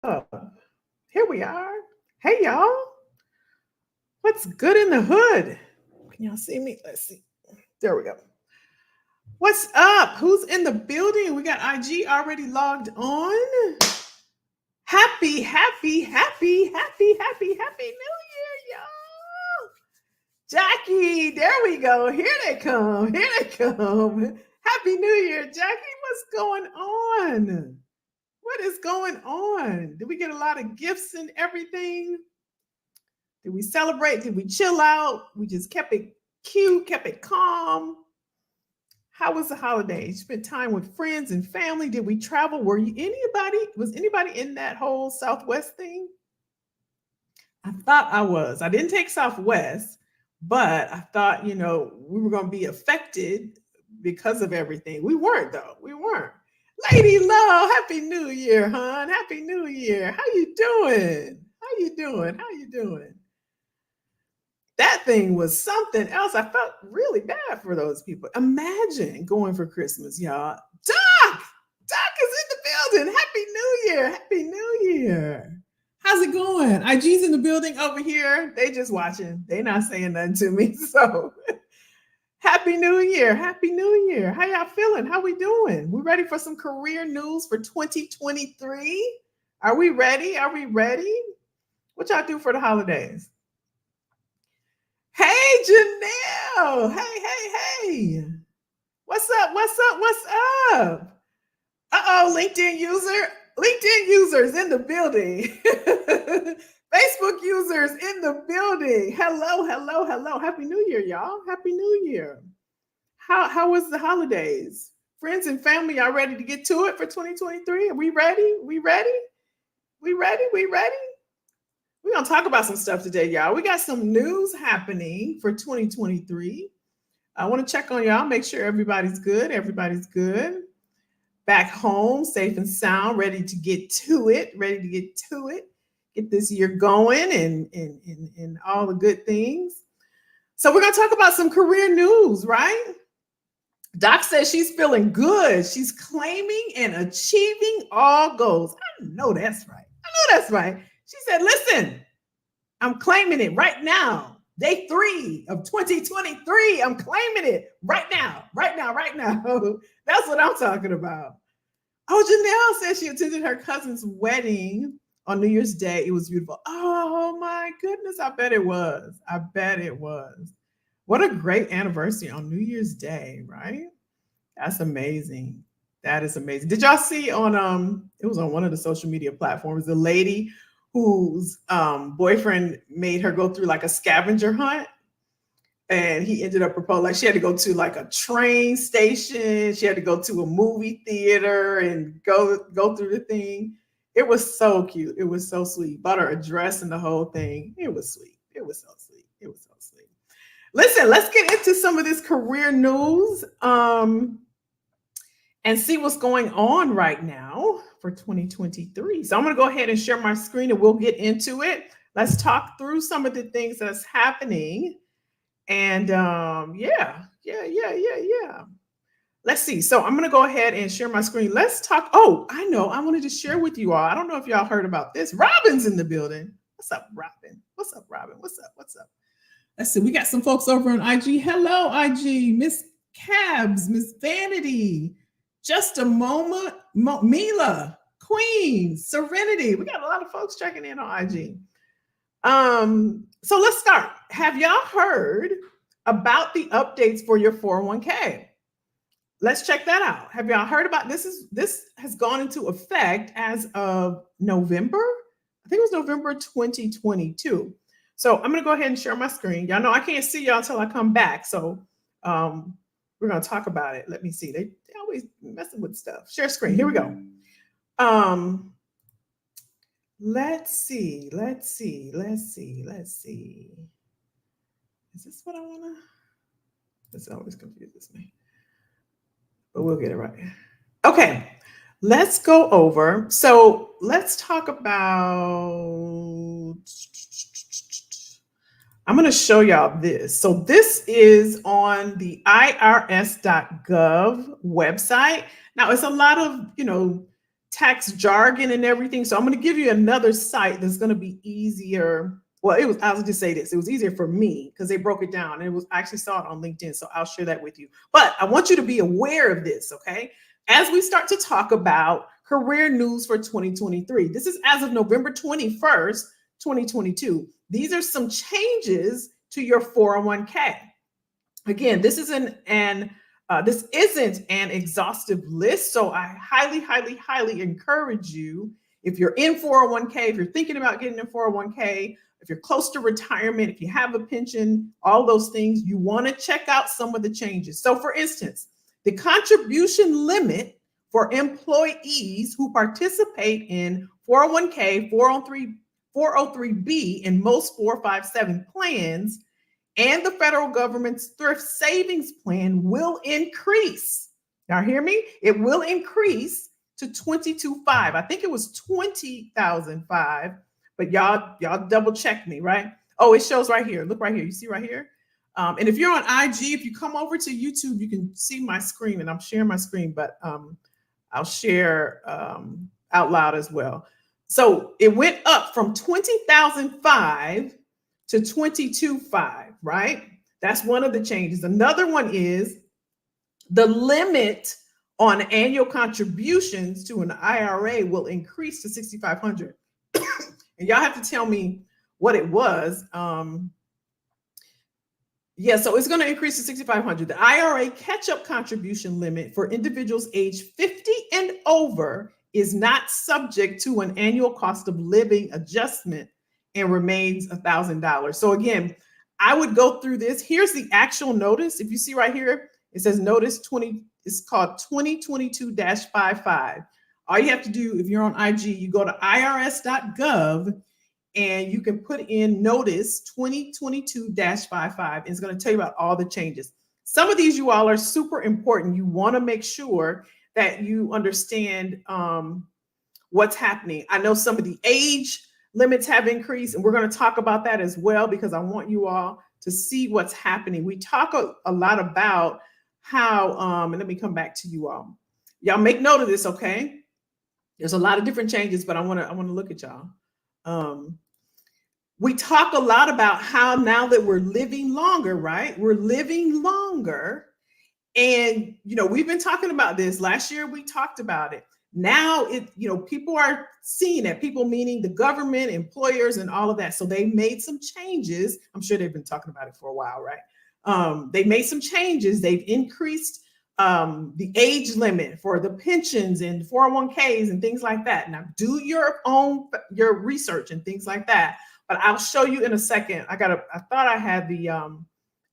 Oh, here we are. Hey, y'all. What's good in the hood? Can y'all see me? Let's see. There we go. What's up? Who's in the building? We got IG already logged on. Happy New Year, y'all. Jackie, there we go. Here they come. Happy New Year, Jackie. What's going on? What is going on? Did we get a lot of gifts and everything? Did we celebrate? Did we chill out? We just kept it cute, kept it calm. How was the holiday? Spent time with friends and family. Did we travel? Was anybody in that whole Southwest thing? I thought I was. I didn't take Southwest, but I thought, we were going to be affected because of everything. We weren't, though. We weren't. Lady Low, Happy New Year, hon. Happy New Year. How you doing? That thing was something else. I felt really bad for those people. Imagine going for Christmas, y'all. Doc is in the building. Happy New Year. How's it going? IG's in the building over here. They just watching. They not saying nothing to me. So Happy New Year. How y'all feeling? How we doing? We ready for some career news for 2023? Are we ready? What y'all do for the holidays? Hey, Janelle. Hey. What's up? Uh-oh, LinkedIn users in the building. Facebook users in the building. Hello. Happy New Year, y'all. Happy New Year. How was the holidays? Friends and family, y'all ready to get to it for 2023? Are we ready? We ready? We're going to talk about some stuff today, y'all. We got some news happening for 2023. I want to check on y'all, make sure everybody's good. Back home, safe and sound, ready to get to it. Get this year going and all the good things. So we're going to talk about some career news, right? Doc says she's feeling good. She's claiming and achieving all goals. I know that's right. She said, listen, I'm claiming it right now. Day 3 of 2023. I'm claiming it right now. That's what I'm talking about. Oh, Janelle says she attended her cousin's wedding on New Year's Day. It was beautiful. Oh my goodness. I bet it was. What a great anniversary on New Year's Day, right? That's amazing. That is amazing. Did y'all see on it was on one of the social media platforms, the lady whose boyfriend made her go through like a scavenger hunt, and he ended up proposing. Like she had to go to like a train station, she had to go to a movie theater and go through the thing. It was so cute. It was so sweet. Bought her a dress and the whole thing. It was sweet. It was so sweet. Listen, let's get into some of this career news and see what's going on right now for 2023. So I'm going to go ahead and share my screen and we'll get into it. Let's talk through some of the things that's happening. And yeah. let's see. So I'm going to go ahead and share my screen. Let's talk. Oh, I know. I wanted to share with you all. I don't know if y'all heard about this. Robin's in the building. What's up, Robin? What's up, Robin? What's up? What's up? Let's see. We got some folks over on IG. Hello, IG. Miss Cabs, Miss Vanity. Just a moment. Mila, Queen, Serenity. We got a lot of folks checking in on IG. So let's start. Have y'all heard about the updates for your 401k? Let's check that out. Have y'all heard about this? This has gone into effect as of November. I think it was November 2022. So I'm going to go ahead and share my screen. Y'all know I can't see y'all until I come back. So we're going to talk about it. Let me see. They always messing with stuff. Share screen. Here we go. Let's see. Is this what I want to? This always confuses me. But we'll get it right. Okay, let's go over. So let's talk about, I'm going to show y'all this. So this is on the irs.gov website. Now it's a lot of, tax jargon and everything. So I'm going to give you another site that's going to be easier. Well, I'll just say this. It was easier for me because they broke it down. And I actually saw it on LinkedIn. So I'll share that with you. But I want you to be aware of this, okay? As we start to talk about career news for 2023. This is as of November 21st, 2022. These are some changes to your 401k. Again, this isn't an exhaustive list. So I highly encourage you, if you're in 401k, if you're thinking about getting in 401k, if you're close to retirement, if you have a pension, all those things, you want to check out some of the changes. So for instance, the contribution limit for employees who participate in 401k, 403b, and most 457 plans, and the federal government's thrift savings plan will increase. Now, hear me? It will increase to $22,500. I think it was $20,500, but y'all double check me, right? Oh, it shows right here. Look right here. You see right here? And if you're on IG, if you come over to YouTube, you can see my screen, and I'm sharing my screen, but I'll share out loud as well. So it went up from $20,500 to $22,500, right? That's one of the changes. Another one is the limit on annual contributions to an IRA will increase to $6,500. And y'all have to tell me what it was. Yeah, so it's going to increase to $6,500. The IRA catch-up contribution limit for individuals age 50 and over is not subject to an annual cost of living adjustment and remains $1,000. So again, I would go through this. Here's the actual notice. If you see right here, it says notice 20. It's called 2022-55. All you have to do, if you're on IG, you go to irs.gov and you can put in notice 2022-55. It's going to tell you about all the changes. Some of these, you all, are super important. You want to make sure that you understand what's happening. I know some of the age limits have increased, and we're going to talk about that as well, because I want you all to see what's happening. We talk a lot about how, and let me come back to you all. Y'all make note of this, okay? There's a lot of different changes, but I want to look at y'all. We talk a lot about how now that we're living longer, right? We're living longer. And, we've been talking about this. Last year, we talked about it. Now, people are seeing it. People meaning the government, employers, and all of that. So they made some changes. I'm sure they've been talking about it for a while, right? They made some changes. They've increased the age limit for the pensions and 401ks and things like that. Now, do your research and things like that. But I'll show you in a second. I thought I had the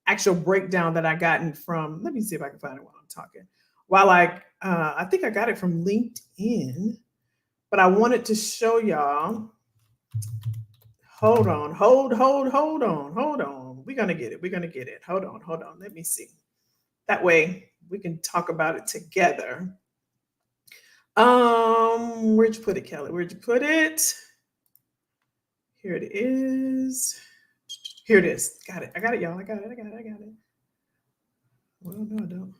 actual breakdown that I gotten from. Let me see if I can find it while I'm talking. I think I got it from LinkedIn, but I wanted to show y'all. Hold on. We're gonna get it. Hold on. Let me see. That way we can talk about it together. Where'd you put it, Kelly? Where'd you put it? Here it is. Here it is. Got it. I got it, y'all. I got it. Well, no, I don't.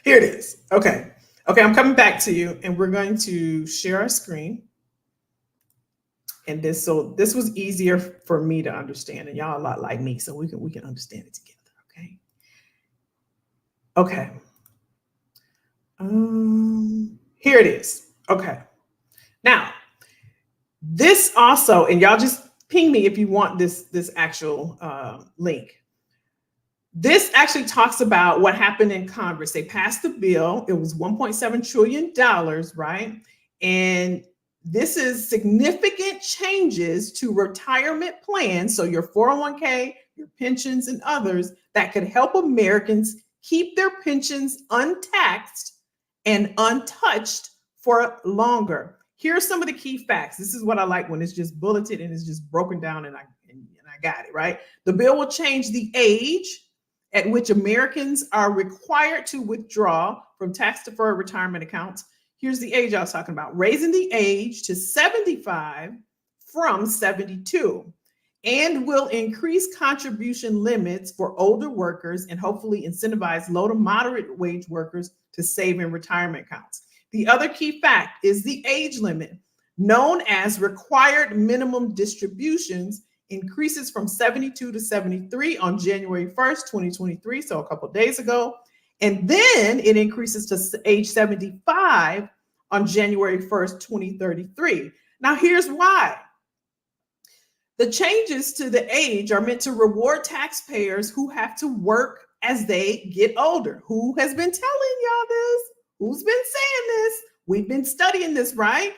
Here it is. Okay. Okay, I'm coming back to you, and we're going to share our screen. And this was easier for me to understand, and y'all a lot like me, so we can understand it together. Okay. Okay. Here it is. Okay. Now, this also, and y'all just ping me if you want this actual link. This actually talks about what happened in Congress. They passed the bill. It was $1.7 trillion, right? And this is significant changes to retirement plans. So your 401k, your pensions, and others that could help Americans keep their pensions untaxed and untouched for longer. Here are some of the key facts. This is what I like when it's just bulleted and it's just broken down and I got it, right? The bill will change the age at which Americans are required to withdraw from tax-deferred retirement accounts. Here's the age I was talking about, raising the age to 75 from 72, and will increase contribution limits for older workers and hopefully incentivize low to moderate wage workers to save in retirement accounts. The other key fact is the age limit, known as required minimum distributions, increases from 72 to 73 on January 1st, 2023, so a couple of days ago. And then it increases to age 75 on January 1st, 2033. Now, here's why. The changes to the age are meant to reward taxpayers who have to work as they get older. Who has been telling y'all this? Who's been saying this? We've been studying this, right?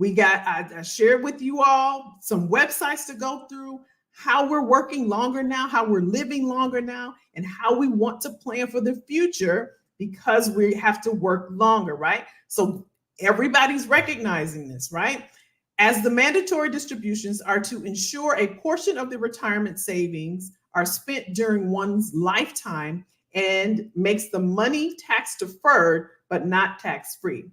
I shared with you all some websites to go through, how we're working longer now, how we're living longer now, and how we want to plan for the future because we have to work longer, right? So everybody's recognizing this, right? As the mandatory distributions are to ensure a portion of the retirement savings are spent during one's lifetime and makes the money tax deferred, but not tax free.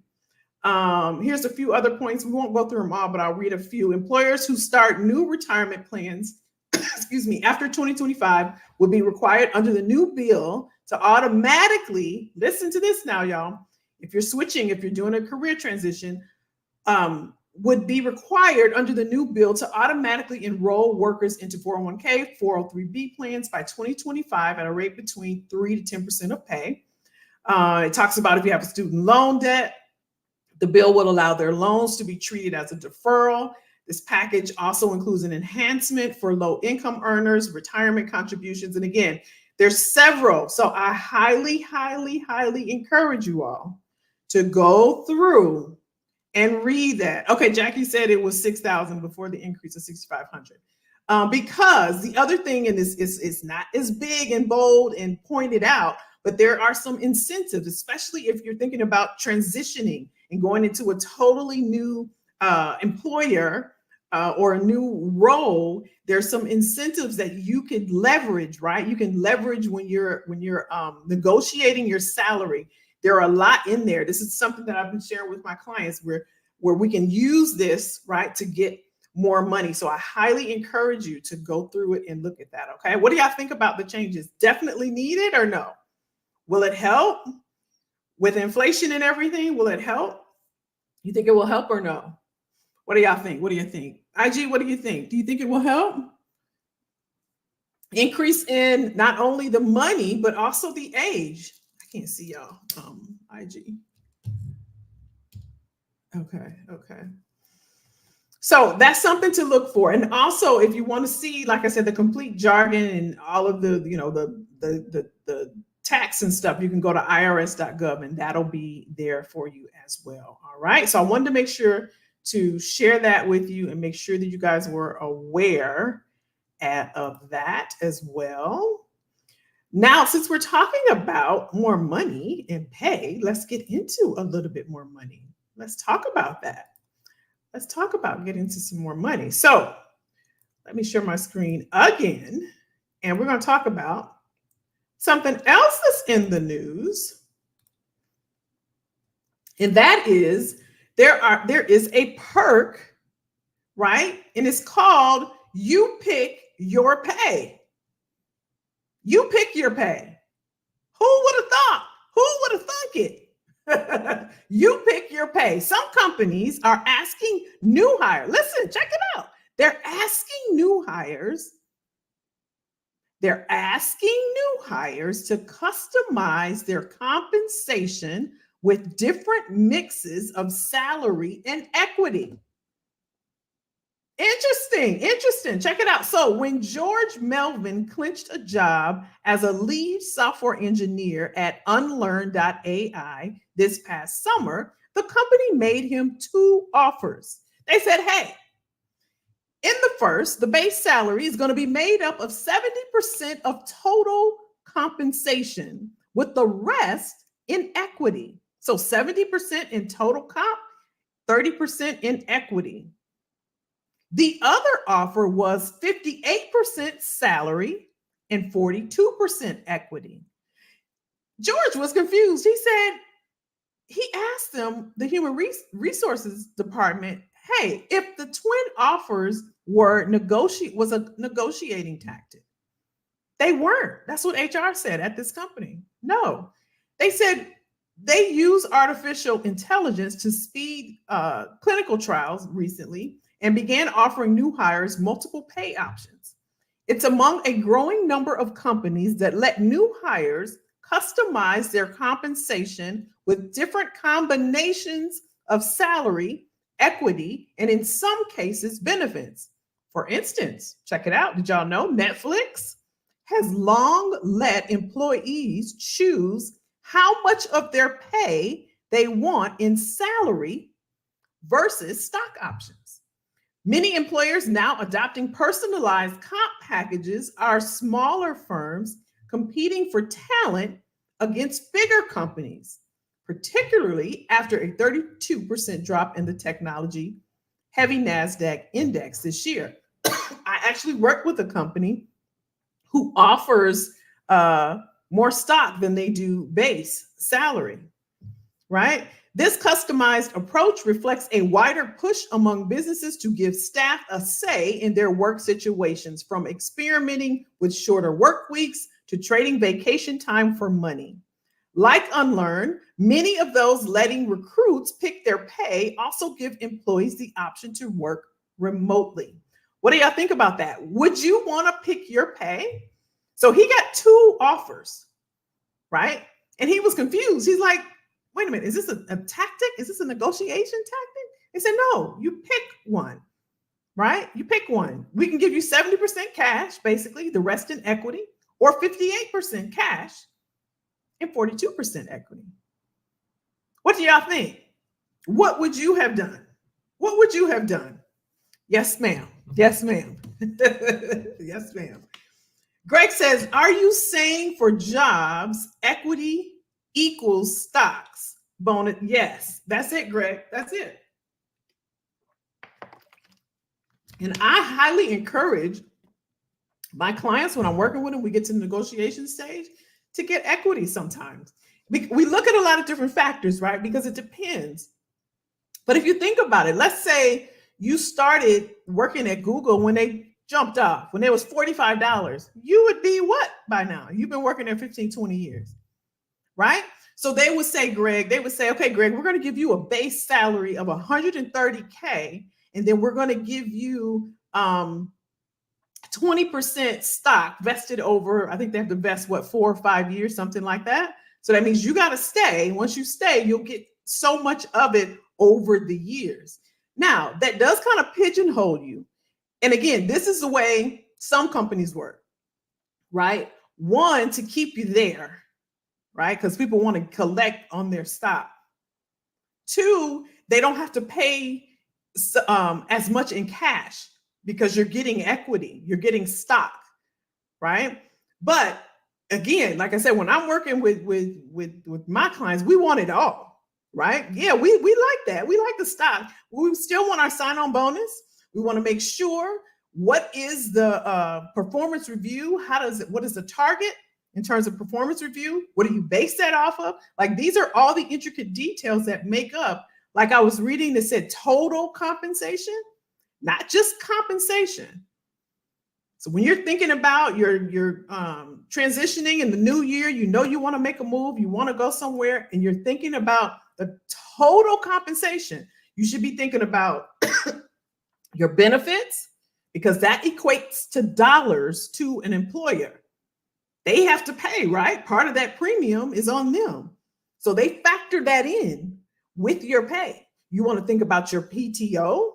Here's a few other points. We won't go through them all, but I'll read a few. Employers who start new retirement plans, excuse me, after 2025 will be required under the new bill to automatically, listen to this now, y'all. If you're switching, if you're doing a career transition, would be required under the new bill to automatically enroll workers into 401k, 403b plans by 2025 at a rate between 3 to 10% of pay. It talks about if you have a student loan debt, the bill will allow their loans to be treated as a deferral. This package also includes an enhancement for low-income earners, retirement contributions. And again, there's several. So I highly, highly, highly encourage you all to go through and read that. Okay, Jackie said it was 6,000 before the increase of 6,500. Because the other thing in this is not as big and bold and pointed out, but there are some incentives, especially if you're thinking about transitioning and going into a totally new employer or a new role. There's some incentives that you could leverage, right? You can leverage when you're negotiating your salary. There are a lot in there. This is something that I've been sharing with my clients where we can use this, right, to get more money. So I highly encourage you to go through it and look at that. Okay. What do y'all think about the changes? Definitely needed or no? Will it help with inflation and everything? Will it help? You think it will help or no? What do y'all think? What do you think? IG, what do you think? Do you think it will help? Increase in not only the money, but also the age. I can't see y'all, IG. Okay. So that's something to look for. And also, if you want to see, like I said, the complete jargon and all of the, the tax and stuff, you can go to irs.gov and that'll be there for you as well. All right. So I wanted to make sure to share that with you and make sure that you guys were aware of that as well. Now, since we're talking about more money and pay, let's get into a little bit more money. Let's talk about that. Let's talk about getting into some more money. So let me share my screen again, and we're going to talk about something else that's in the news. And that is there is a perk, right? And it's called You Pick Your Pay. You pick your pay. Who would have thought? Who would You pick your pay. Some companies are asking new hires. Listen, check it out. They're asking new hires. They're asking new hires to customize their compensation with different mixes of salary and equity. Interesting. Check it out. So when George Melvin clinched a job as a lead software engineer at Unlearn.ai this past summer, the company made him 2 offers. They said, hey, in the first, the base salary is going to be made up of 70% of total compensation, with the rest in equity. So 70% in total comp, 30% in equity. The other offer was 58% salary and 42% equity. George was confused. He asked them, the human resources department, hey, if the twin offers was a negotiating tactic. They weren't. That's what HR said at this company. No, they said they use artificial intelligence to speed clinical trials recently and began offering new hires multiple pay options. It's among a growing number of companies that let new hires customize their compensation with different combinations of salary, equity, and in some cases, benefits. For instance, check it out. Did y'all know Netflix has long let employees choose how much of their pay they want in salary versus stock options? Many employers now adopting personalized comp packages are smaller firms competing for talent against bigger companies, particularly after a 32% drop in the technology heavy NASDAQ index this year. I actually work with a company who offers more stock than they do base salary, right? This customized approach reflects a wider push among businesses to give staff a say in their work situations, from experimenting with shorter work weeks to trading vacation time for money. Like Unlearn, many of those letting recruits pick their pay also give employees the option to work remotely. What do y'all think about that? Would you want to pick your pay? So he got 2 offers, right? And he was confused. He's like, wait a minute, is this a tactic? Is this a negotiation tactic? They said, no, you pick one, right? You pick one. We can give you 70% cash, basically, the rest in equity, or 58% cash and 42% equity. What do y'all think? What would you have done? What would you have done? Yes, ma'am. Yes, ma'am. Yes, ma'am. Greg says, are you saying for jobs, equity equals stocks? Bonus. Yes, that's it, Greg. That's it. And I highly encourage my clients, when I'm working with them, we get to the negotiation stage, to get equity sometimes. We look at a lot of different factors, right? Because it depends. But if you think about it, let's say you started working at Google when they jumped off, when it was $45. You would be what by now? You've been working there 15, 20 years, right? So they would say, Greg, okay, Greg, we're going to give you a base salary of $130K, and then we're going to give you 20% stock vested over, I think they have to vest, 4 or 5 years, something like that. So that means you got to stay. Once you stay, you'll get so much of it over the years. Now, that does kind of pigeonhole you. And again, this is the way some companies work, right? One, to keep you there, right? Because people want to collect on their stock. 2, they don't have to pay as much in cash because you're getting equity, you're getting stock, right? But again, like I said, when I'm working with my clients, we want it all, right? Yeah, we like that. We like the stock. We still want our sign-on bonus. We want to make sure, what is the performance review? What is the target in terms of performance review? What do you base that off of? Like, these are all the intricate details that make up, like I was reading that said total compensation, not just compensation. So when you're thinking about your transitioning in the new year, you know you want to make a move, you want to go somewhere, and you're thinking about the total compensation, you should be thinking about your benefits, because that equates to dollars to an employer. They have to pay, right? Part of that premium is on them. So they factor that in with your pay. You want to think about your PTO,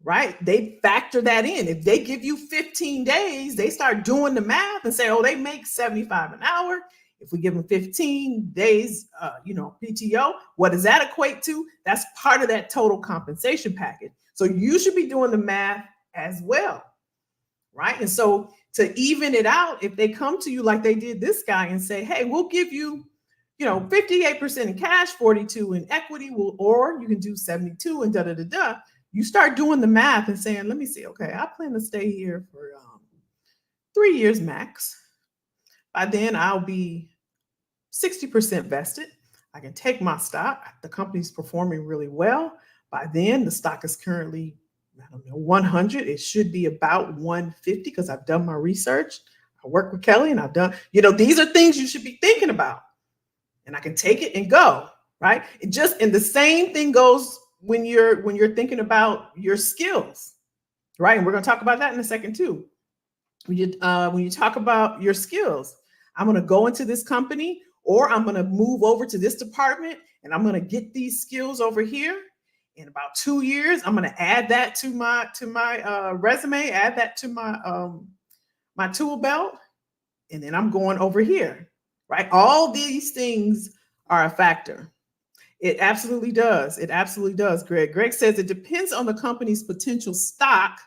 right? They factor that in. If they give you 15 days, they start doing the math and say, oh, they make 75 an hour. If we give them 15 days, PTO, what does that equate to? That's part of that total compensation package. So you should be doing the math as well, right? And so to even it out, if they come to you like they did this guy and say, hey, we'll give you, 58% in cash, 42 in equity, or you can do 72 and da-da-da-da. You start doing the math and saying, let me see, okay, I plan to stay here for 3 years max. By then, I'll be 60% vested. I can take my stock. The company's performing really well. By then, the stock is currently, 100. It should be about 150 because I've done my research. I work with Kelly and I've done, these are things you should be thinking about. And I can take it and go, right? And the same thing goes when you're thinking about your skills, right? And we're going to talk about that in a second too. When you talk about your skills, I'm going to go into this company, or I'm going to move over to this department, and I'm going to get these skills over here. In about 2 years, I'm going to add that to my resume, add that to my tool belt, and then I'm going over here, right? All these things are a factor. It absolutely does. It absolutely does, Greg. Greg says it depends on the company's potential stock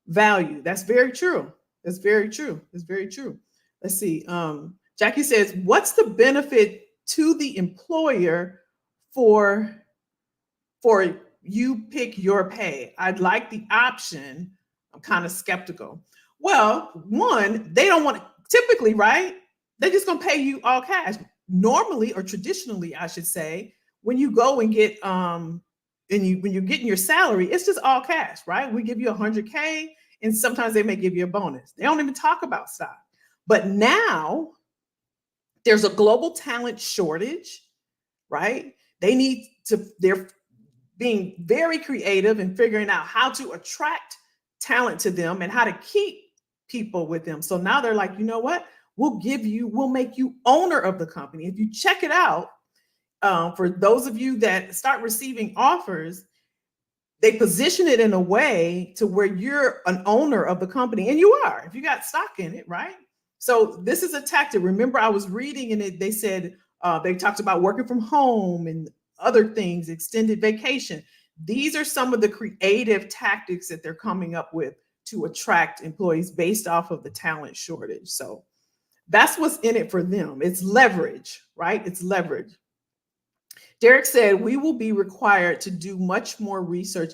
value. That's very true. That's very true. That's very true. Let's see. Jackie says, what's the benefit to the employer for you pick your pay? I'd like the option. I'm kind of skeptical. Well, one, they don't want to, typically, right? They're just going to pay you all cash. Normally, or traditionally, I should say, when you go and get when you're getting your salary, it's just all cash, right? We give you 100K, and sometimes they may give you a bonus. They don't even talk about stock. But now there's a global talent shortage, right? They're being very creative and figuring out how to attract talent to them and how to keep people with them. So now they're like, you know what? We'll make you owner of the company. If you check it out, for those of you that start receiving offers, they position it in a way to where you're an owner of the company, and you are, if you got stock in it, right? So this is a tactic. Remember, I was reading and they said, they talked about working from home and other things, extended vacation. These are some of the creative tactics that they're coming up with to attract employees based off of the talent shortage. So that's what's in it for them. It's leverage, right? It's leverage. Derek said, we will be required to do much more research.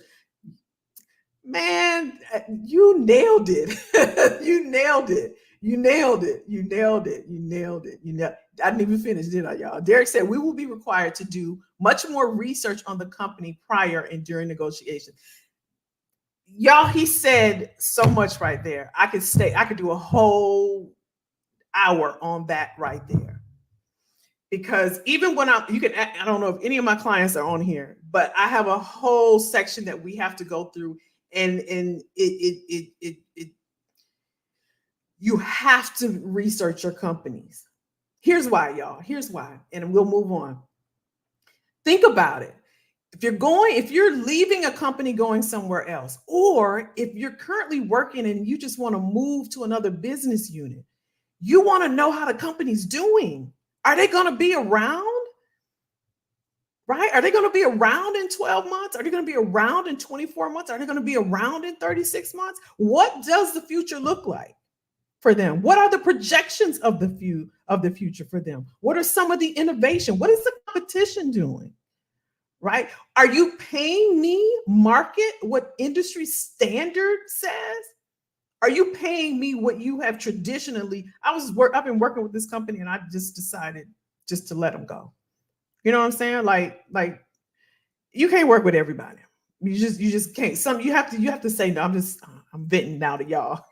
Man, you nailed it. You nailed it. You nailed it. You nailed it. You nailed it. I didn't even finish, did I, y'all? Derek said, we will be required to do much more research on the company prior and during negotiation. Y'all, he said so much right there. I could do a whole hour on that right there. Because even when I don't know if any of my clients are on here, but I have a whole section that we have to go through, and you have to research your companies. Here's why, y'all. Here's why, and we'll move on. Think about it. If you're leaving a company going somewhere else, or if you're currently working and you just want to move to another business unit, you want to know how the company's doing. Are they going to be around? Right? Are they going to be around in 12 months? Are they going to be around in 24 months? Are they going to be around in 36 months? What does the future look like for them? What are the projections of the future for them? What are some of the innovation? What is the competition doing? Right? Are you paying me market what industry standard says? Are you paying me what you have traditionally? I've been working with this company, and I just decided just to let them go. You know what I'm saying? Like you can't work with everybody. You just can't. You have to say no. I'm venting now to y'all.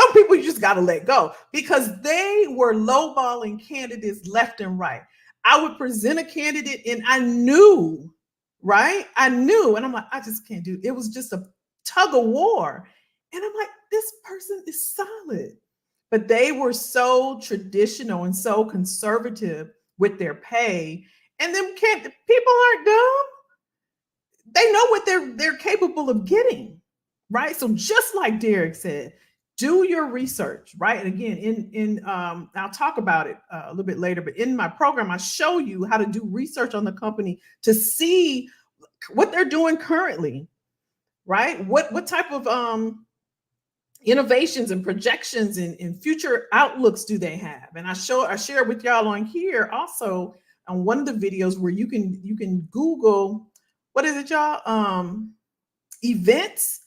some people you just got to let go because they were lowballing candidates left and right. I would present a candidate and I knew, right? I knew, and I'm like, I just can't do it. It was just a tug of war. And I'm like, this person is solid. But they were so traditional and so conservative with their pay. And them people aren't dumb. They know what they're capable of getting, right? So just like Derek said, do your research, right? And again, in I'll talk about it a little bit later, but in my program, I show you how to do research on the company to see what they're doing currently, right? What type of innovations and projections and future outlooks do they have? And I share with y'all on here also on one of the videos where you can Google, what is it, y'all? Events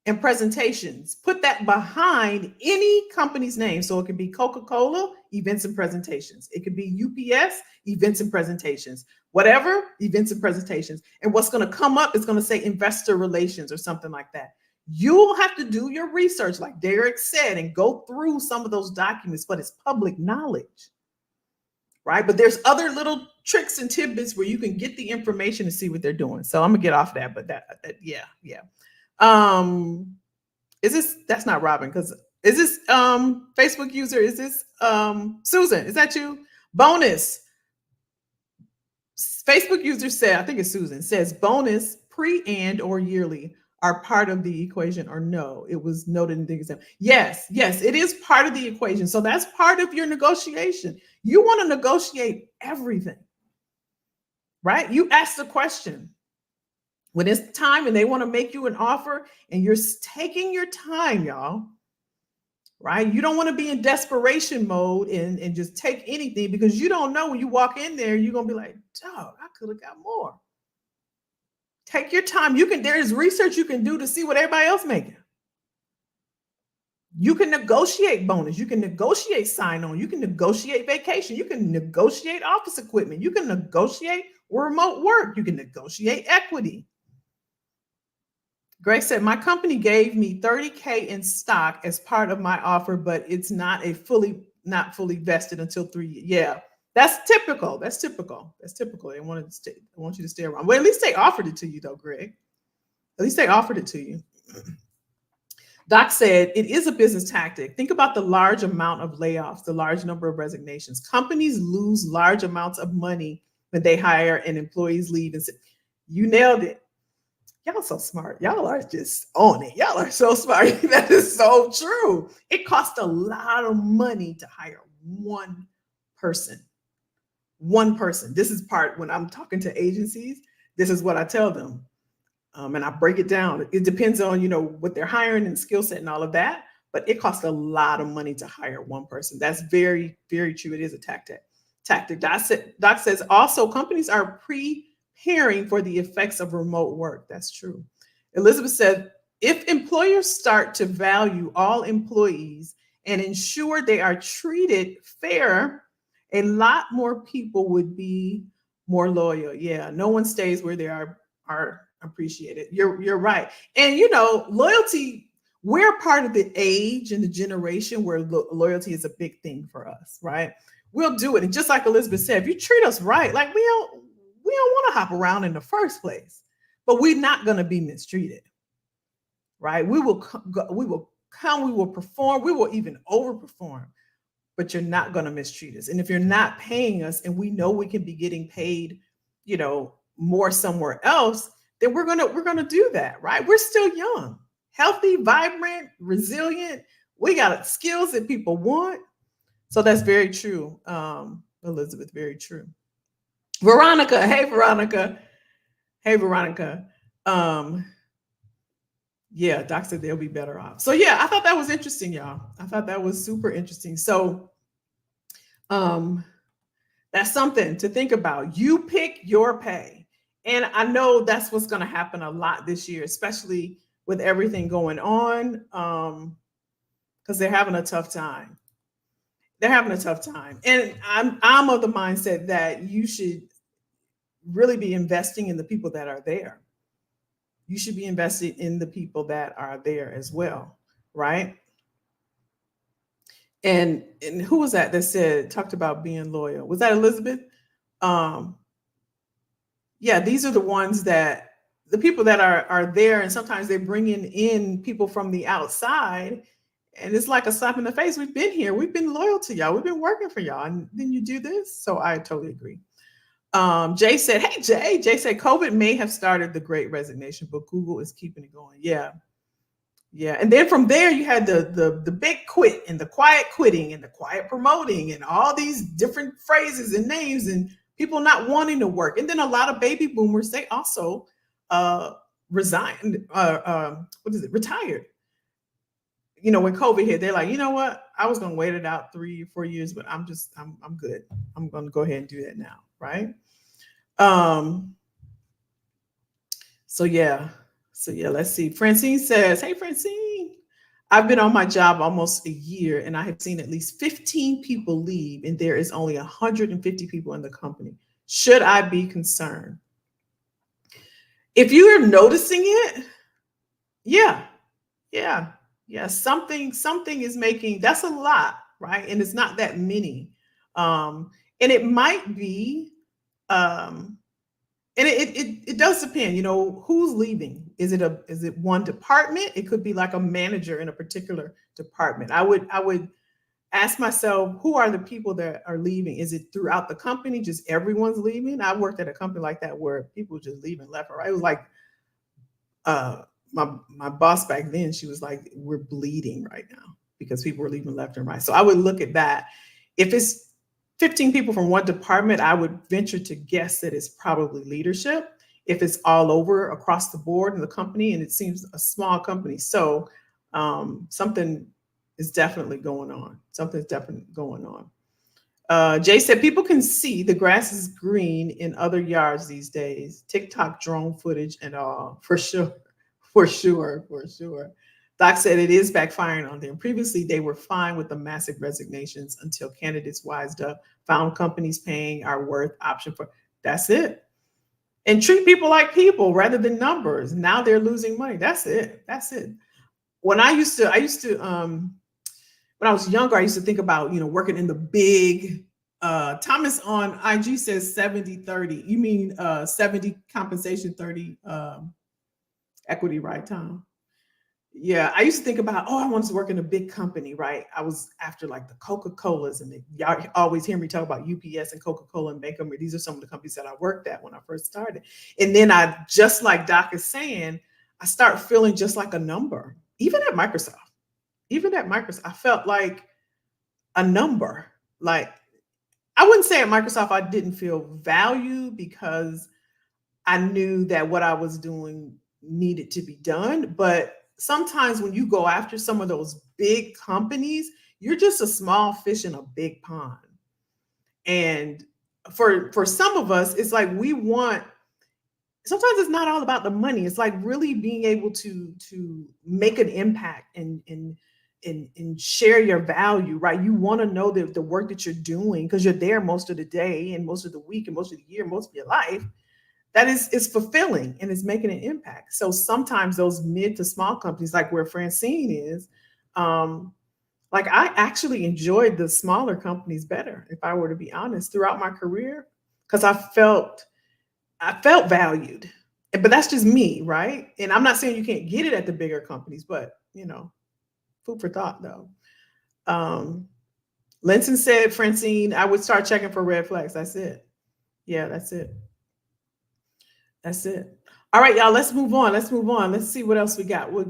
and presentations. Put that behind any company's name. So it could be Coca-Cola, events and presentations. It could be UPS, events and presentations. Whatever, events and presentations. And what's going to come up is going to say investor relations or something like that. You'll have to do your research, like Derek said, and go through some of those documents, but it's public knowledge, right? But there's other little tricks and tidbits where you can get the information to see what they're doing. So I'm gonna get off that, but yeah. That's not Robin, because is this Facebook user? Is this Susan? Is that you? Bonus. Facebook user said, I think it's Susan, says bonus pre and or yearly are part of the equation, or no? It was noted in the exam. Yes, it is part of the equation. So that's part of your negotiation. You want to negotiate everything, right? You ask the question when it's time and they want to make you an offer, and you're taking your time, y'all, right? You don't want to be in desperation mode and just take anything, because you don't know when you walk in there, you're going to be like, dog, I could have got more. Take your time. There's research you can do to see what everybody else making. You can negotiate bonus. You can negotiate sign-on. You can negotiate vacation. You can negotiate office equipment. You can negotiate remote work. You can negotiate equity. Greg said, my company gave me $30K in stock as part of my offer, but it's not fully vested until 3 years. Yeah. That's typical. They want you to stay around. Well, at least they offered it to you, though, Greg. At least they offered it to you. Doc said, it is a business tactic. Think about the large amount of layoffs, the large number of resignations. Companies lose large amounts of money when they hire and employees leave. And say, you nailed it. Y'all so smart. Y'all are just on it. Y'all are so smart. That is so true. It costs a lot of money to hire one person. One person. This is part when I'm talking to agencies, this is what I tell them. And I break it down. It depends on, what they're hiring and skill set and all of that, but it costs a lot of money to hire one person. That's very, very true. It is a tactic. Doc says also companies are preparing for the effects of remote work. That's true. Elizabeth said, if employers start to value all employees and ensure they are treated fair, a lot more people would be more loyal. Yeah, no one stays where they are appreciated. You're right. And loyalty, we're part of the age and the generation where loyalty is a big thing for us, right? We'll do it. And just like Elizabeth said, if you treat us right, like we don't want to hop around in the first place, but we're not going to be mistreated, right? We will perform, we will even overperform, but you're not going to mistreat us. And if you're not paying us and we know we can be getting paid, more somewhere else, then we're going to do that, right? We're still young, healthy, vibrant, resilient. We got skills that people want. So that's very true. Elizabeth, very true. Veronica. Hey, Veronica. Yeah, Doc said they'll be better off. So yeah, I thought that was interesting, y'all. I thought that was super interesting. So that's something to think about. You pick your pay. And I know that's what's going to happen a lot this year, especially with everything going on, because they're having a tough time. And I'm of the mindset that you should really be investing in the people that are there. You should be invested in the people that are there as well, right? And who was that said, talked about being loyal? Was that Elizabeth? Um, yeah, these are the ones that the people that are there, and sometimes they're bringing in people from the outside, and it's like a slap in the face. We've been here, we've been loyal to y'all, we've been working for y'all, and then you do this. So I totally agree. Jay said, hey Jay said COVID may have started the great resignation, but Google is keeping it going. Yeah, and then from there you had the big quit and the quiet quitting and the quiet promoting and all these different phrases and names and people not wanting to work. And then a lot of baby boomers, they also resigned, retired. You know, when COVID hit, they're like, you know what? I was gonna wait it out 3 or 4 years, but I'm good. I'm gonna go ahead and do that now, right? So yeah. Let's see. Francine says, hey Francine, I've been on my job almost a year and I have seen at least 15 people leave and there is only 150 people in the company. Should I be concerned? If you are noticing it, yeah, something is making, that's a lot, right? And it's not that many. And it might be, and it does depend, you know, who's leaving. Is it one department? It could be like a manager in a particular department. I would ask myself, who are the people that are leaving? Is it throughout the company? Just everyone's leaving? I worked at a company like that where people just leaving left or right. It was like my boss back then, she was like, we're bleeding right now because people were leaving left and right. So I would look at that. If it's 15 people from one department, I would venture to guess that it's probably leadership. If it's all over across the board in the company, and it seems a small company, so something is definitely going on. Something's definitely going on. Jay said people can see the grass is green in other yards these days. TikTok drone footage and all, for sure. Doc said it is backfiring on them. Previously, they were fine with the massive resignations until candidates wised up, found companies paying our worth option for. That's it. And treat people like people rather than numbers. Now they're losing money. That's it. When I used to, when I was younger, I used to think about, you know, working in the big, Thomas on IG says 70-30. You mean 70 compensation, 30 equity, right, Tom? Yeah, I used to think about, I wanted to work in a big company, right? I was after like the Coca-Colas, and y'all always hear me talk about UPS and Coca-Cola and makemoves. These are some of the companies that I worked at when I first started. And then I, just like Doc is saying, I start feeling just like a number. Even at Microsoft, I felt like a number. Like, I wouldn't say at Microsoft I didn't feel valued because I knew that what I was doing needed to be done. But sometimes when you go after some of those big companies, you're just a small fish in a big pond. And for some of us, it's like we want, sometimes it's not all about the money. It's like really being able to make an impact and share your value, right? You want to know that the work that you're doing, because you're there most of the day and most of the week and most of the year, most of your life, that is fulfilling and is making an impact. So sometimes those mid to small companies, like where Francine is, like I actually enjoyed the smaller companies better, if I were to be honest, throughout my career, because I felt valued. But that's just me, right? And I'm not saying you can't get it at the bigger companies, but you know, food for thought though. Linton said, Francine, I would start checking for red flags. That's it. Yeah, that's it. All right, y'all, let's move on. Let's see what else we got. What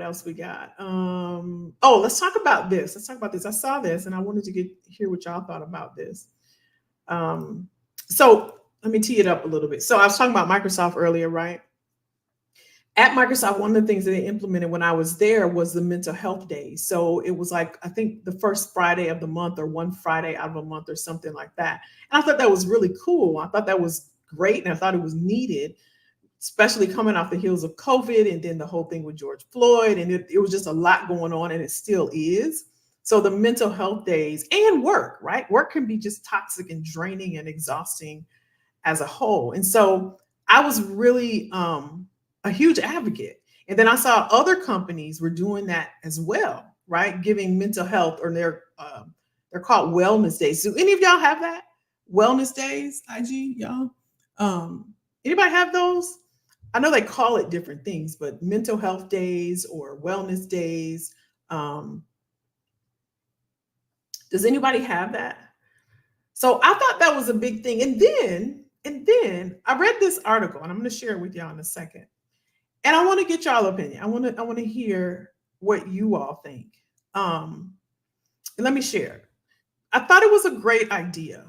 else we got? Let's talk about this. I saw this and I wanted to hear what y'all thought about this. So let me tee it up a little bit. So I was talking about Microsoft earlier, right? At Microsoft, one of the things that they implemented when I was there was the mental health days. So it was like, I think the first Friday of the month or one Friday out of a month or something like that. And I thought that was really cool. I thought that was great. And I thought it was needed, especially coming off the heels of COVID and then the whole thing with George Floyd. And it was just a lot going on, and it still is. So the mental health days and work, right? Work can be just toxic and draining and exhausting as a whole. And so I was really a huge advocate. And then I saw other companies were doing that as well. right? Giving mental health, or they're called wellness days. Do any of y'all have that? Wellness days, IG, y'all? Anybody have those? I know they call it different things, but mental health days or wellness days. Um, does anybody have that? So I thought that was a big thing. And then I read this article, and I'm going to share it with y'all in a second. And I want to get y'all opinion. I want to hear what you all think. And let me share. I thought it was a great idea.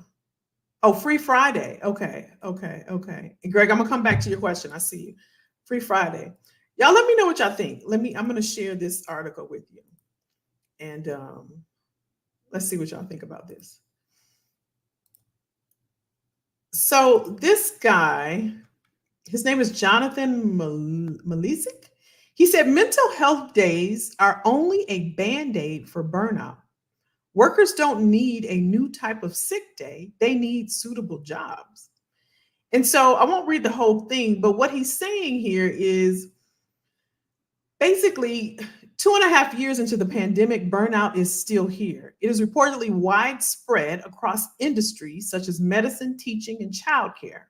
Oh, Free Friday. Okay. And Greg, I'm gonna come back to your question. I see you. Free Friday. Y'all let me know what y'all think. I'm gonna share this article with you. And let's see what y'all think about this. So this guy, his name is Jonathan Malisic. He said mental health days are only a band-aid for burnout. Workers don't need a new type of sick day. They need suitable jobs. And so I won't read the whole thing, but what he's saying here is basically 2.5 years into the pandemic, burnout is still here. It is reportedly widespread across industries such as medicine, teaching, and childcare.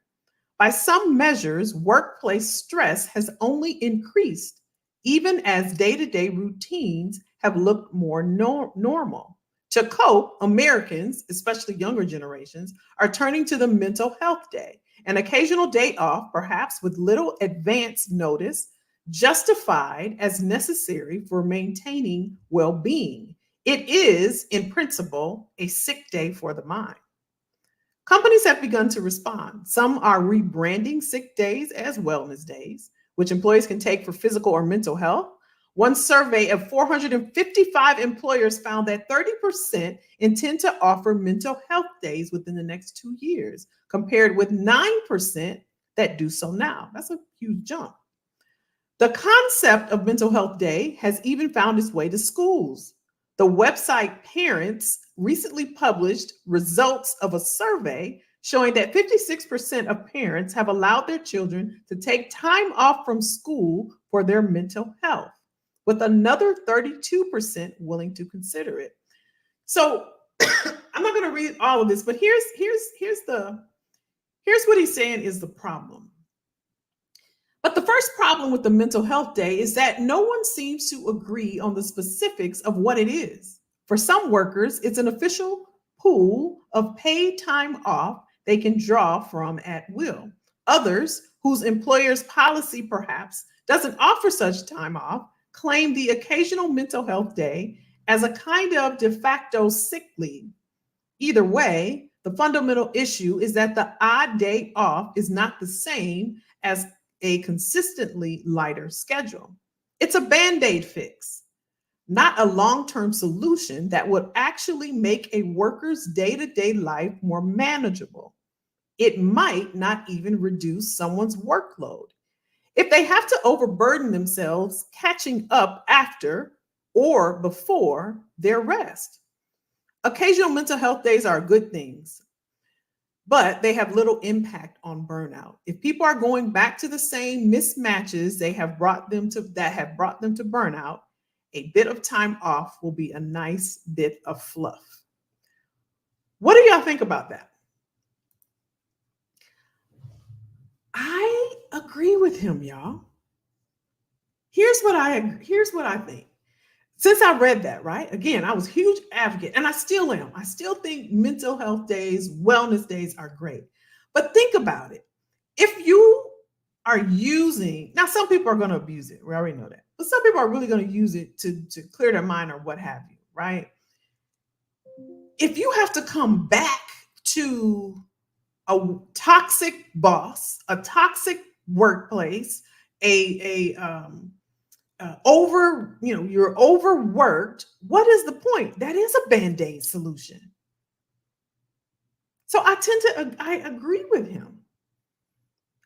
By some measures, workplace stress has only increased, even as day-to-day routines have looked more normal. To cope, Americans, especially younger generations, are turning to the mental health day, an occasional day off, perhaps with little advance notice, justified as necessary for maintaining well-being. It is, in principle, a sick day for the mind. Companies have begun to respond. Some are rebranding sick days as wellness days, which employees can take for physical or mental health. One survey of 455 employers found that 30% intend to offer mental health days within the next 2 years, compared with 9% that do so now. That's a huge jump. The concept of mental health day has even found its way to schools. The website Parents recently published results of a survey showing that 56% of parents have allowed their children to take time off from school for their mental health, with another 32% willing to consider it. So I'm not going to read all of this, but here's what he's saying is the problem. But the first problem with the mental health day is that no one seems to agree on the specifics of what it is. For some workers, it's an official pool of paid time off they can draw from at will. Others, whose employer's policy perhaps doesn't offer such time off, claim the occasional mental health day as a kind of de facto sick leave. Either way, the fundamental issue is that the odd day off is not the same as a consistently lighter schedule. It's a band-aid fix, not a long-term solution that would actually make a worker's day-to-day life more manageable. It might not even reduce someone's workload. If they have to overburden themselves catching up after or before their rest. Occasional mental health days are good things, but they have little impact on burnout. If people are going back to the same mismatches that have brought them to burnout, a bit of time off will be a nice bit of fluff. What do y'all think about that? I agree with him, y'all. Here's what I think. Since I read that, right? Again, I was a huge advocate, and I still am. I still think mental health days, wellness days are great. But think about it. If you are using, now some people are going to abuse it. We already know that. But some people are really going to use it to clear their mind or what have you, right? If you have to come back to a toxic boss, a toxic workplace, you're overworked, what is the point? That is a band-aid solution. So I agree with him.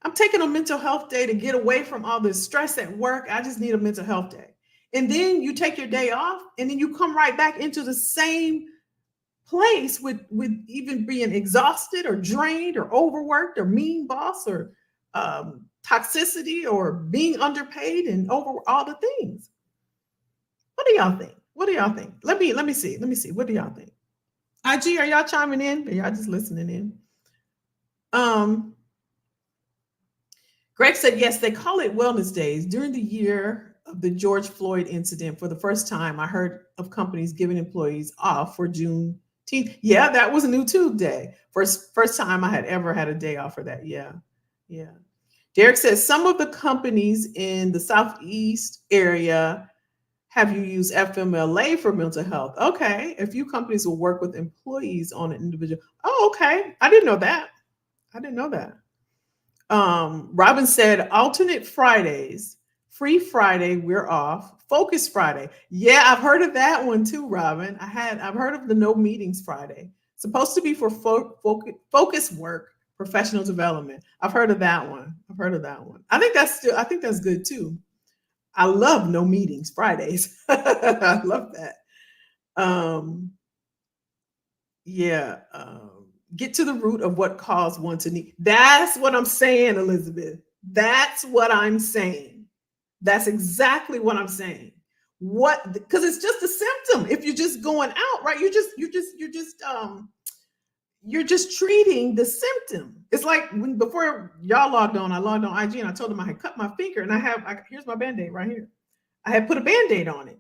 I'm taking a mental health day to get away from all this stress at work. I just need a mental health day. And then you take your day off, and then you come right back into the same place with even being exhausted or drained or overworked or mean boss or toxicity or being underpaid and over all the things. What do y'all think? What do y'all think? Let me see. What do y'all think? IG, are y'all chiming in? Are y'all just listening in? Greg said, yes, they call it wellness days. During the year of the George Floyd incident, for the first time, I heard of companies giving employees off for Juneteenth. Yeah, that was a new Tube Day. First time I had ever had a day off for that. Yeah. Yeah. Derek says, some of the companies in the Southeast area have you use FMLA for mental health. Okay. A few companies will work with employees on an individual. Oh, okay. I didn't know that. Robin said alternate Fridays, free Friday, we're off. Focus Friday. Yeah, I've heard of that one too, Robin. I've heard of the no meetings Friday. Supposed to be for focus work, professional development. I've heard of that one. I think that's good too. I love no meetings Fridays. I love that. Yeah. Get to the root of what caused one to need. That's what I'm saying, Elizabeth. That's what I'm saying. That's exactly what I'm saying. What? Because it's just a symptom. If you're just going out, right? You're just treating the symptom. It's like when before y'all logged on, I logged on IG and I told them I had cut my finger and here's my Band-Aid right here. I had put a Band-Aid on it,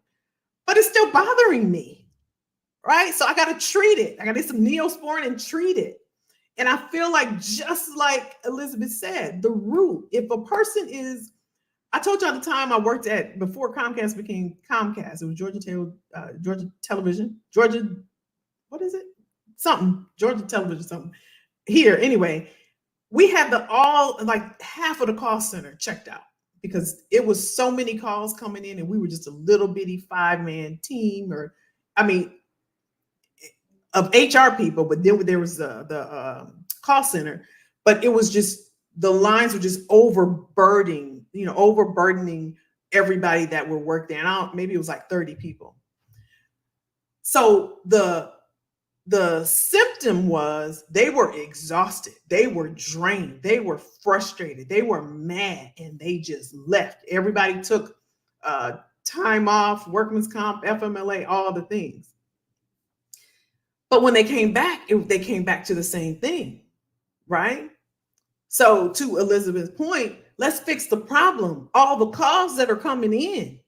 but it's still bothering me. Right? So I got to treat it. I got to get some Neosporin and treat it. And I feel like, just like Elizabeth said, the root, if a person is, I told you at the time I worked at, before Comcast became Comcast, it was Georgia Television, what is it? Georgia Television, something. Here, anyway, we had like half of the call center checked out because it was so many calls coming in and we were just a little bitty 5-man team of HR people, but then there was the call center, but it was just, the lines were just overburdening everybody that were worked there. And maybe it was like 30 people. So the symptom was they were exhausted, they were drained, they were frustrated, they were mad, and they just left. Everybody took time off, workman's comp, FMLA, all the things. But when they came back, they came back to the same thing, right? So to Elizabeth's point, let's fix the problem. All the calls that are coming in,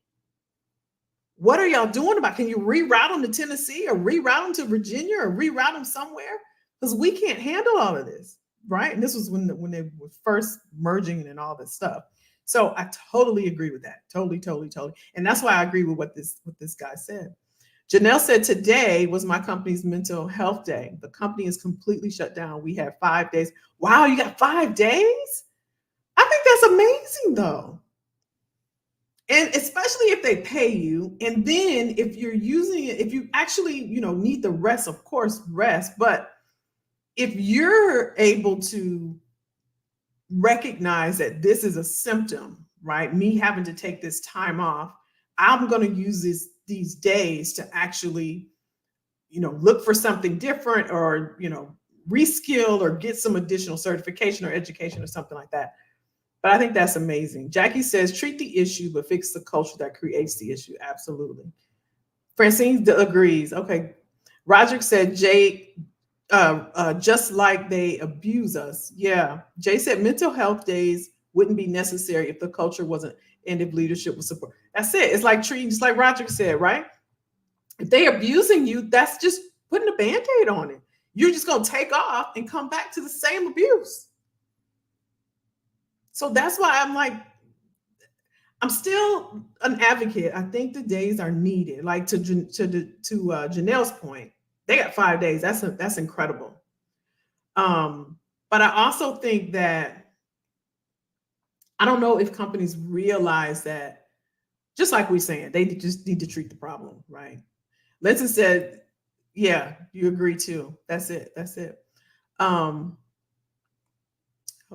what are y'all doing about it? Can you reroute them to Tennessee or reroute them to Virginia or reroute them somewhere? Because we can't handle all of this, right? And this was when they were first merging and all this stuff. So I totally agree with that. Totally. And that's why I agree with what this guy said. Janelle said, today was my company's mental health day. The company is completely shut down. We have 5 days. Wow, you got 5 days? I think that's amazing, though. And especially if they pay you. And then if you're using it, if you actually, need the rest, of course, rest. But if you're able to recognize that this is a symptom, right? Me having to take this time off, I'm going to use these days to actually, look for something different or, reskill or get some additional certification or education or something like that. But I think that's amazing. Jackie says, treat the issue, but fix the culture that creates the issue. Absolutely. Francine agrees. Okay. Roderick said, Jay, just like they abuse us. Yeah. Jay said, mental health days wouldn't be necessary if the culture wasn't, and if leadership was support. That's it. It's like treating, just like Roderick said, right? If they're abusing you, that's just putting a Band-Aid on it. You're just going to take off and come back to the same abuse. So that's why I'm still an advocate. I think the days are needed. Like to Janelle's point, they got 5 days. That's incredible. But I also think that I don't know if companies realize that, just like we're saying, they just need to treat the problem, right? Linton said, yeah, you agree too. That's it. Hold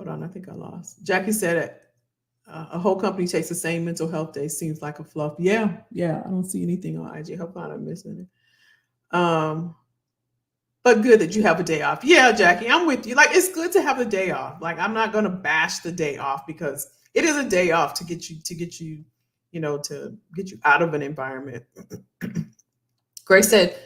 on, I think I lost. Jackie said a whole company takes the same mental health day. Seems like a fluff. Yeah. I don't see anything on IG. Hope I'm missing it. But good that you have a day off. Yeah, Jackie, I'm with you. Like, it's good to have a day off. Like, I'm not going to bash the day off because it is a day off to get you out of an environment. Grace said,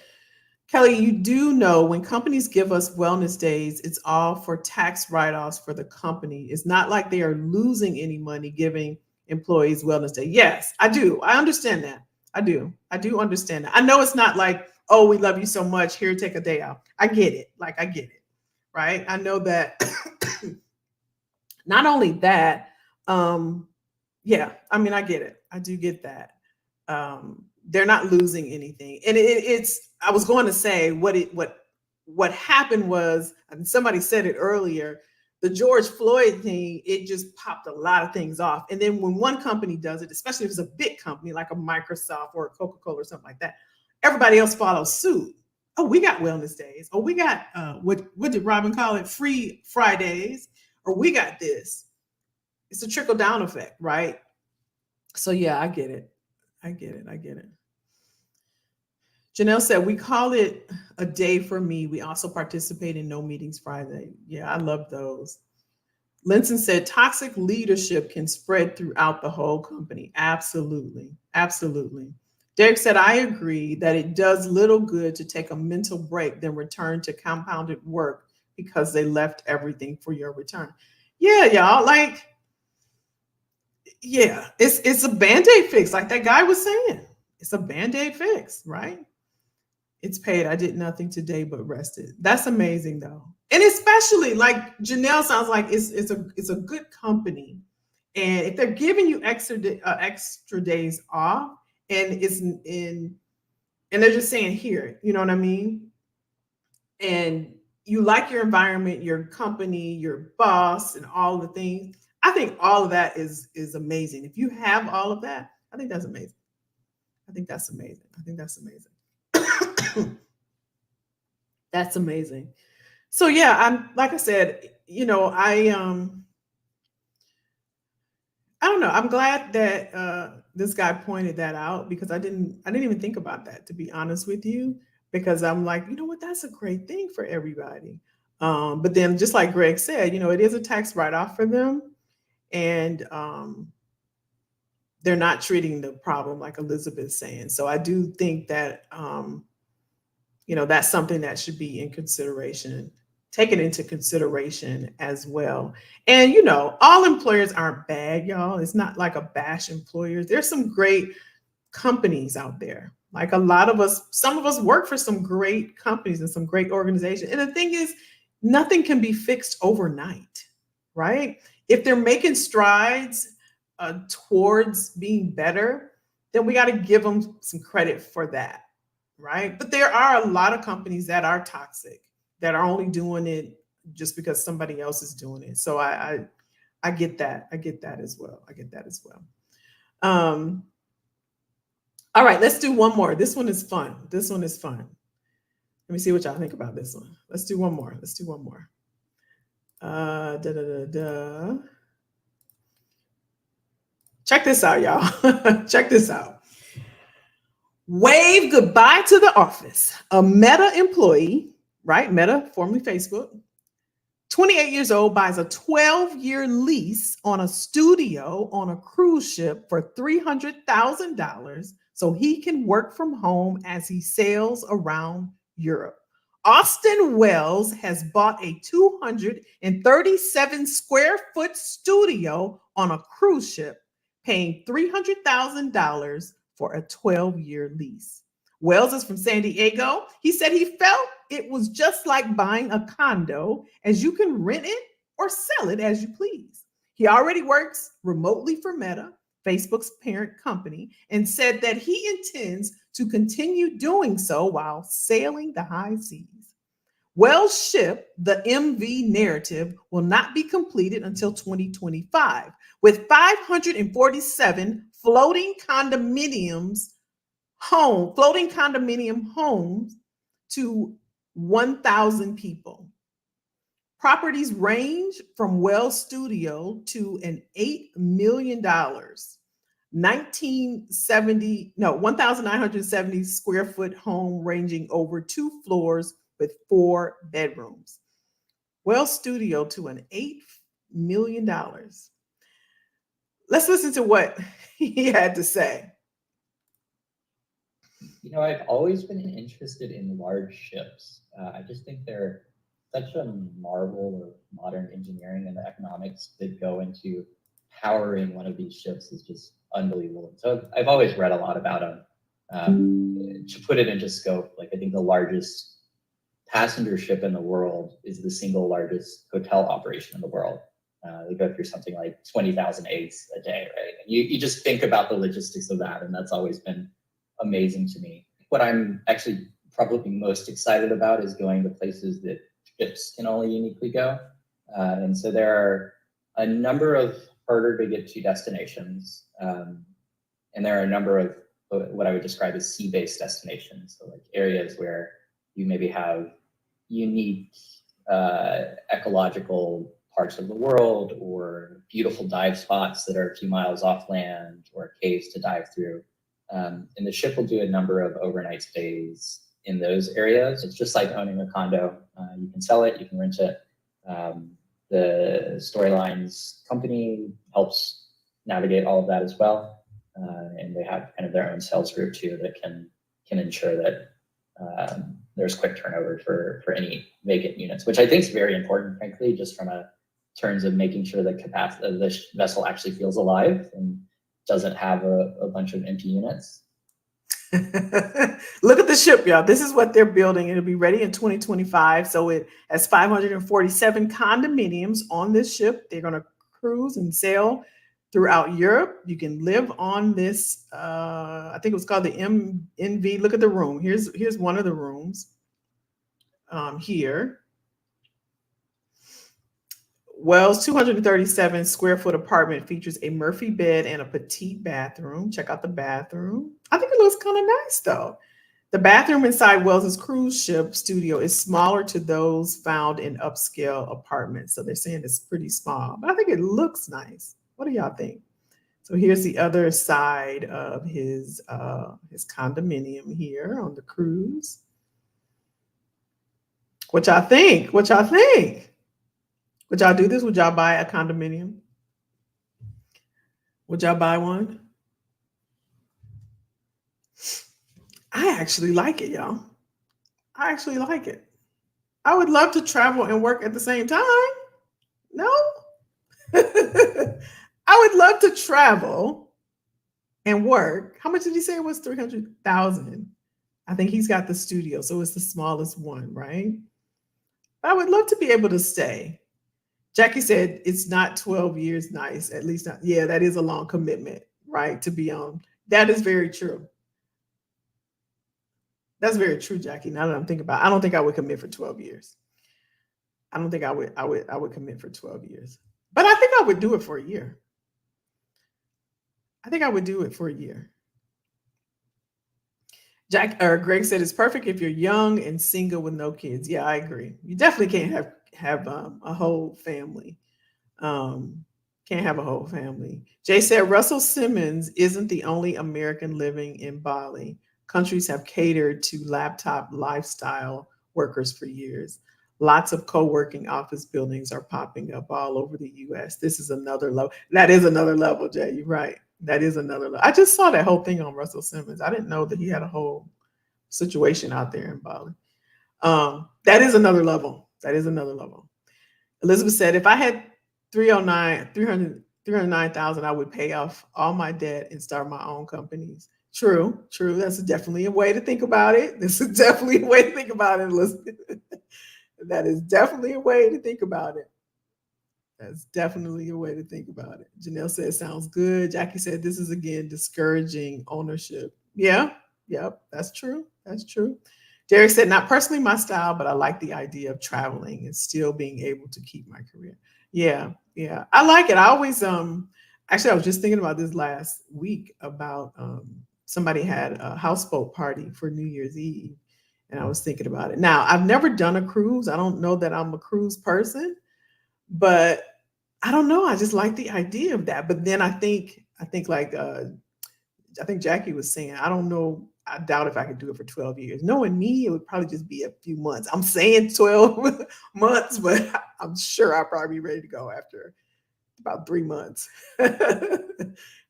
Kelly, you do know when companies give us wellness days, it's all for tax write-offs for the company. It's not like they are losing any money giving employees wellness day. Yes, I do. I understand that. I do. I do understand that. I know it's not like, oh, we love you so much. Here, take a day off. I get it. Like, I get it. Right. I know that. Not only that, yeah, I mean, I get it. I do get that. They're not losing anything. And it's, I was going to say what happened was, and somebody said it earlier, the George Floyd thing, it just popped a lot of things off. And then when one company does it, especially if it's a big company like a Microsoft or a Coca-Cola or something like that, everybody else follows suit. Oh, we got wellness days. Oh, we got what did Robin call it? Free Fridays. Or we got this. It's a trickle down effect, right? So yeah, I get it. I get it. I get it. Janelle said, we call it a day for me. We also participate in No Meetings Friday. Yeah, I love those. Linson said, toxic leadership can spread throughout the whole company. Absolutely. Absolutely. Derek said, I agree that it does little good to take a mental break, then return to compounded work because they left everything for your return. Yeah, y'all, like, yeah, it's a Band-Aid fix, like that guy was saying. It's a Band-Aid fix, right? It's paid. I did nothing today but rested. That's amazing though. And especially like Janelle sounds like it's a good company. And if they're giving you extra days off and and they're just saying here, you know what I mean? And you like your environment, your company, your boss, and all the things. I think all of that is amazing. If you have all of that, I think that's amazing. I think that's amazing. I think that's amazing. That's amazing. So yeah, I'm like I said, you know, I don't know. I'm glad that this guy pointed that out because I didn't even think about that, to be honest with you, because I'm like, you know what, that's a great thing for everybody. But then just like Greg said, you know, it is a tax write-off for them, and they're not treating the problem like Elizabeth's saying. So I do think that you know, that's something that should be in consideration, taken into consideration as well. And, you know, all employers aren't bad, y'all. It's not like a bash employers. There's some great companies out there. Like a lot of us, some of us work for some great companies and some great organizations. And the thing is, nothing can be fixed overnight, right? If they're making strides towards being better, then we got to give them some credit for that, right? But there are a lot of companies that are toxic, that are only doing it just because somebody else is doing it. So I get that. I get that as well. I get that as well. All right, let's do one more. This one is fun. This one is fun. Let me see what y'all think about this one. Let's do one more. Let's do one more. Check this out, y'all. Check this out. Wave goodbye to the office. A Meta employee, right? Meta, formerly Facebook, 28 years old, buys a 12-year lease on a studio on a cruise ship for $300,000 so he can work from home as he sails around Europe. Austin Wells has bought a 237 square foot studio on a cruise ship, paying $300,000 for a 12-year lease. Wells is from San Diego. He said he felt it was just like buying a condo, as you can rent it or sell it as you please. He already works remotely for Meta, Facebook's parent company, and said that he intends to continue doing so while sailing the high seas. Wells' ship, the MV Narrative, will not be completed until 2025, with 547 floating condominium homes to 1,000 people. Properties range from Wells Studio to an $8 million, 1,970 square foot home ranging over 2 floors with 4 bedrooms. Wells Studio to an $8 million. Let's listen to what he had to say. I've always been interested in large ships. I just think they're such a marvel of modern engineering, and the economics that go into powering one of these ships is just unbelievable. So I've always read a lot about them. To put it into scope, like I think the largest passenger ship in the world is the single largest hotel operation in the world. They go through something like 20,000 eggs a day, right? And you just think about the logistics of that, and that's always been amazing to me. What I'm actually probably most excited about is going to places that ships can only uniquely go. And so there are a number of harder to get to destinations. And there are a number of what I would describe as sea-based destinations. So like areas where you maybe have unique ecological parts of the world, or beautiful dive spots that are a few miles off land, or caves to dive through. And the ship will do a number of overnight stays in those areas. It's just like owning a condo. You can sell it, you can rent it. The Storylines company helps navigate all of that as well. And they have kind of their own sales group too that can ensure that there's quick turnover for any vacant units, which I think is very important, frankly, just from terms of making sure the capacity of the vessel actually feels alive and doesn't have a bunch of empty units. Look at the ship, y'all. This is what they're building. It'll be ready in 2025. So it has 547 condominiums on this ship. They're going to cruise and sail throughout Europe. You can live on this. I think it was called the MNV. Look at the room. Here's one of the rooms here. Wells' 237 square foot apartment features a Murphy bed and a petite bathroom. Check out the bathroom. I think it looks kind of nice though. The bathroom inside Wells' cruise ship studio is smaller to those found in upscale apartments. So they're saying it's pretty small, but I think it looks nice. What do y'all think? So here's the other side of his condominium here on the cruise. What y'all think? What y'all think? Would y'all do this? Would y'all buy a condominium? Would y'all buy one? I actually like it, y'all. I actually like it. I would love to travel and work at the same time. No? I would love to travel and work. How much did he say it was? 300,000. I think he's got the studio, so it's the smallest one, right? But I would love to be able to stay. Jackie said it's not 12 years nice, at least not. Yeah, that is a long commitment, right? To be on. That is very true. That's very true, Jackie. Now that I'm thinking about it, I don't think I would commit for 12 years. I don't think I would commit for 12 years. But I think I would do it for a year. I think I would do it for a year. Greg said it's perfect if you're young and single with no kids. Yeah, I agree. You definitely can't have a whole family. Can't have a whole family. Jay said Russell Simmons isn't the only American living in Bali. Countries have catered to laptop lifestyle workers for years. Lots of co-working office buildings are popping up all over the US. This is another level. That is another level, Jay. You're right. That is another level. I just saw that whole thing on Russell Simmons. I didn't know that he had a whole situation out there in Bali. That is another level. That is another level. Elizabeth said, if I had 309,000, I would pay off all my debt and start my own companies. True. That's definitely a way to think about it. This is definitely a way to think about it, Elizabeth. That is definitely a way to think about it. That's definitely a way to think about it. Janelle said, sounds good. Jackie said, this is again discouraging ownership. Yeah, yep, that's true. That's true. Derek said, not personally my style, but I like the idea of traveling and still being able to keep my career. Yeah. I like it. I always, actually, I was just thinking about this last week about somebody had a houseboat party for New Year's Eve. And I was thinking about it. Now, I've never done a cruise. I don't know that I'm a cruise person, but I don't know. I just like the idea of that. But then I think like, I think Jackie was saying, I don't know. I doubt if I could do it for 12 years. Knowing me, it would probably just be a few months. I'm saying 12 months, but I'm sure I'll probably be ready to go after about 3 months.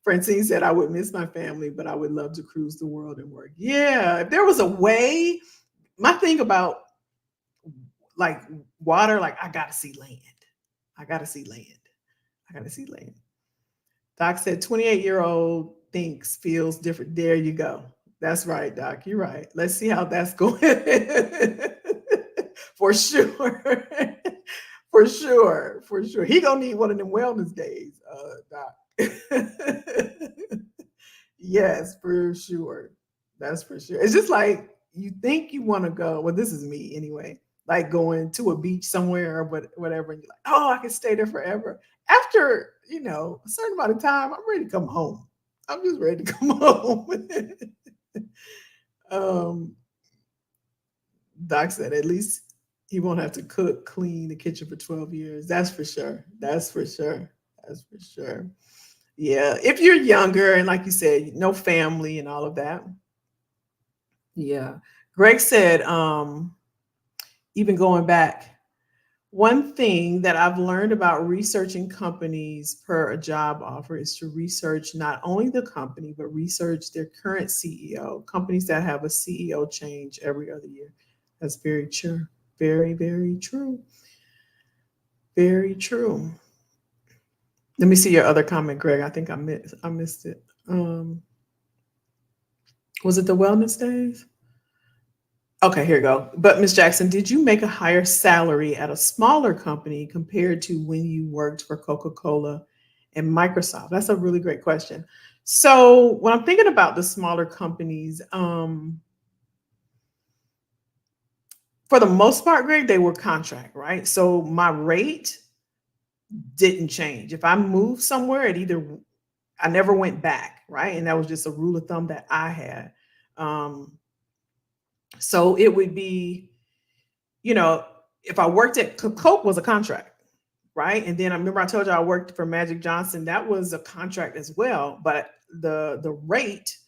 Francine said, I would miss my family, but I would love to cruise the world and work. Yeah, if there was a way, my thing about like water, like I gotta see land. I gotta see land. I gotta see land. Doc said 28-year-old thinks, feels different. There you go. That's right, Doc. You're right. Let's see how that's going. For sure. For sure. For sure. He gonna need one of them wellness days, Doc. Yes, for sure. That's for sure. It's just like you think you want to go. Well, this is me anyway. Like going to a beach somewhere or whatever, and you're like, oh, I can stay there forever. After a certain amount of time, I'm ready to come home. I'm just ready to come home. um, Doc said at least he won't have to cook, clean the kitchen for 12 years. That's for sure. That's for sure. That's for sure. Yeah, if you're younger and like you said, no family and all of that. Yeah. Greg said, even going back, one thing that I've learned about researching companies per a job offer is to research not only the company, but research their current CEO, companies that have a CEO change every other year. That's very true. Very, very true. Very true. Let me see your other comment, Greg. I think I missed it. Was it the wellness days? Okay, here you go. But Ms. Jackson, did you make a higher salary at a smaller company compared to when you worked for Coca-Cola and Microsoft? That's a really great question. So when I'm thinking about the smaller companies, for the most part, Greg, they were contract, right? So my rate didn't change. If I moved somewhere, I never went back, right? And that was just a rule of thumb that I had. So it would be, if I worked at Coke was a contract, right? And then I remember I told you I worked for Magic Johnson. That was a contract as well, but the rate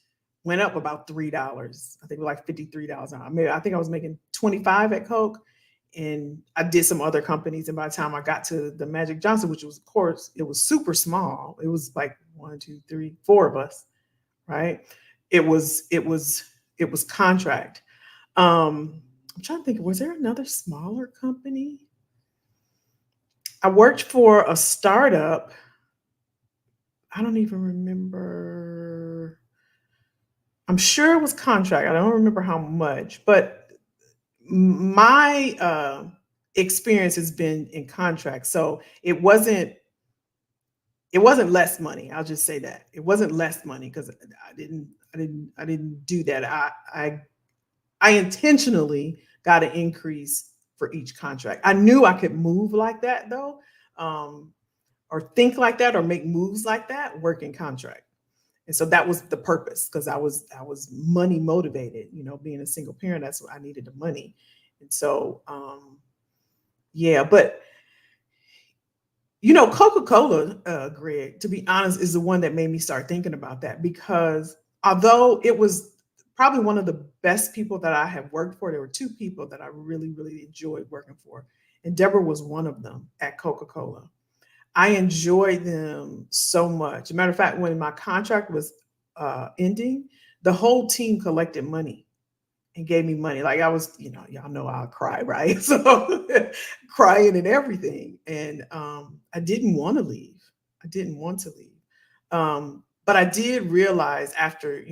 went up about $3. I think it was like $53 an hour. Maybe I think I was making 25 at Coke, and I did some other companies. And by the time I got to the Magic Johnson, which was, of course, it was super small. It was like 1, 2, 3, 4 of us, right? It was contract. I'm trying to think, was there another smaller company? I worked for a startup. I don't even remember. I'm sure it was contract. I don't remember how much, but my experience has been in contract. So it wasn't less money. I'll just say that. It wasn't less money because I didn't do that. I intentionally got an increase for each contract. I knew I could move like that though, or think like that, or make moves like that, working contract. And so that was the purpose, because I was money motivated. Being a single parent, that's what I needed, the money. And so, yeah, but Coca-Cola, Greg, to be honest, is the one that made me start thinking about that, because although it was probably one of the best people that I have worked for, there were two people that I really, really enjoyed working for. And Deborah was one of them at Coca-Cola. I enjoyed them so much. As a matter of fact, when my contract was ending, the whole team collected money and gave me money. Like I was, y'all know I'll cry, right? So crying and everything. And I didn't want to leave. I didn't want to leave. But I did realize after,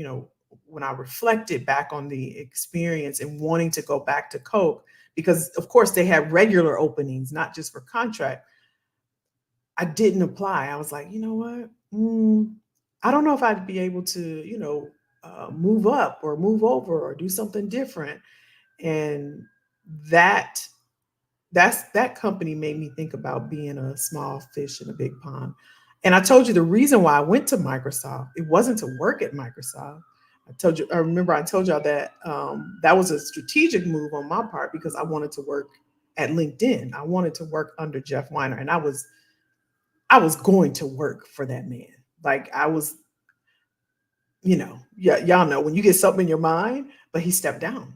when I reflected back on the experience and wanting to go back to Coke, because of course they had regular openings, not just for contract. I didn't apply. I was like, you know what? I don't know if I'd be able to, move up or move over or do something different. And that company made me think about being a small fish in a big pond. And I told you the reason why I went to Microsoft, it wasn't to work at Microsoft. I remember I told y'all that that was a strategic move on my part, because I wanted to work at LinkedIn. I wanted to work under Jeff Weiner, and I was going to work for that man. Like I was, y'all know when you get something in your mind, but he stepped down.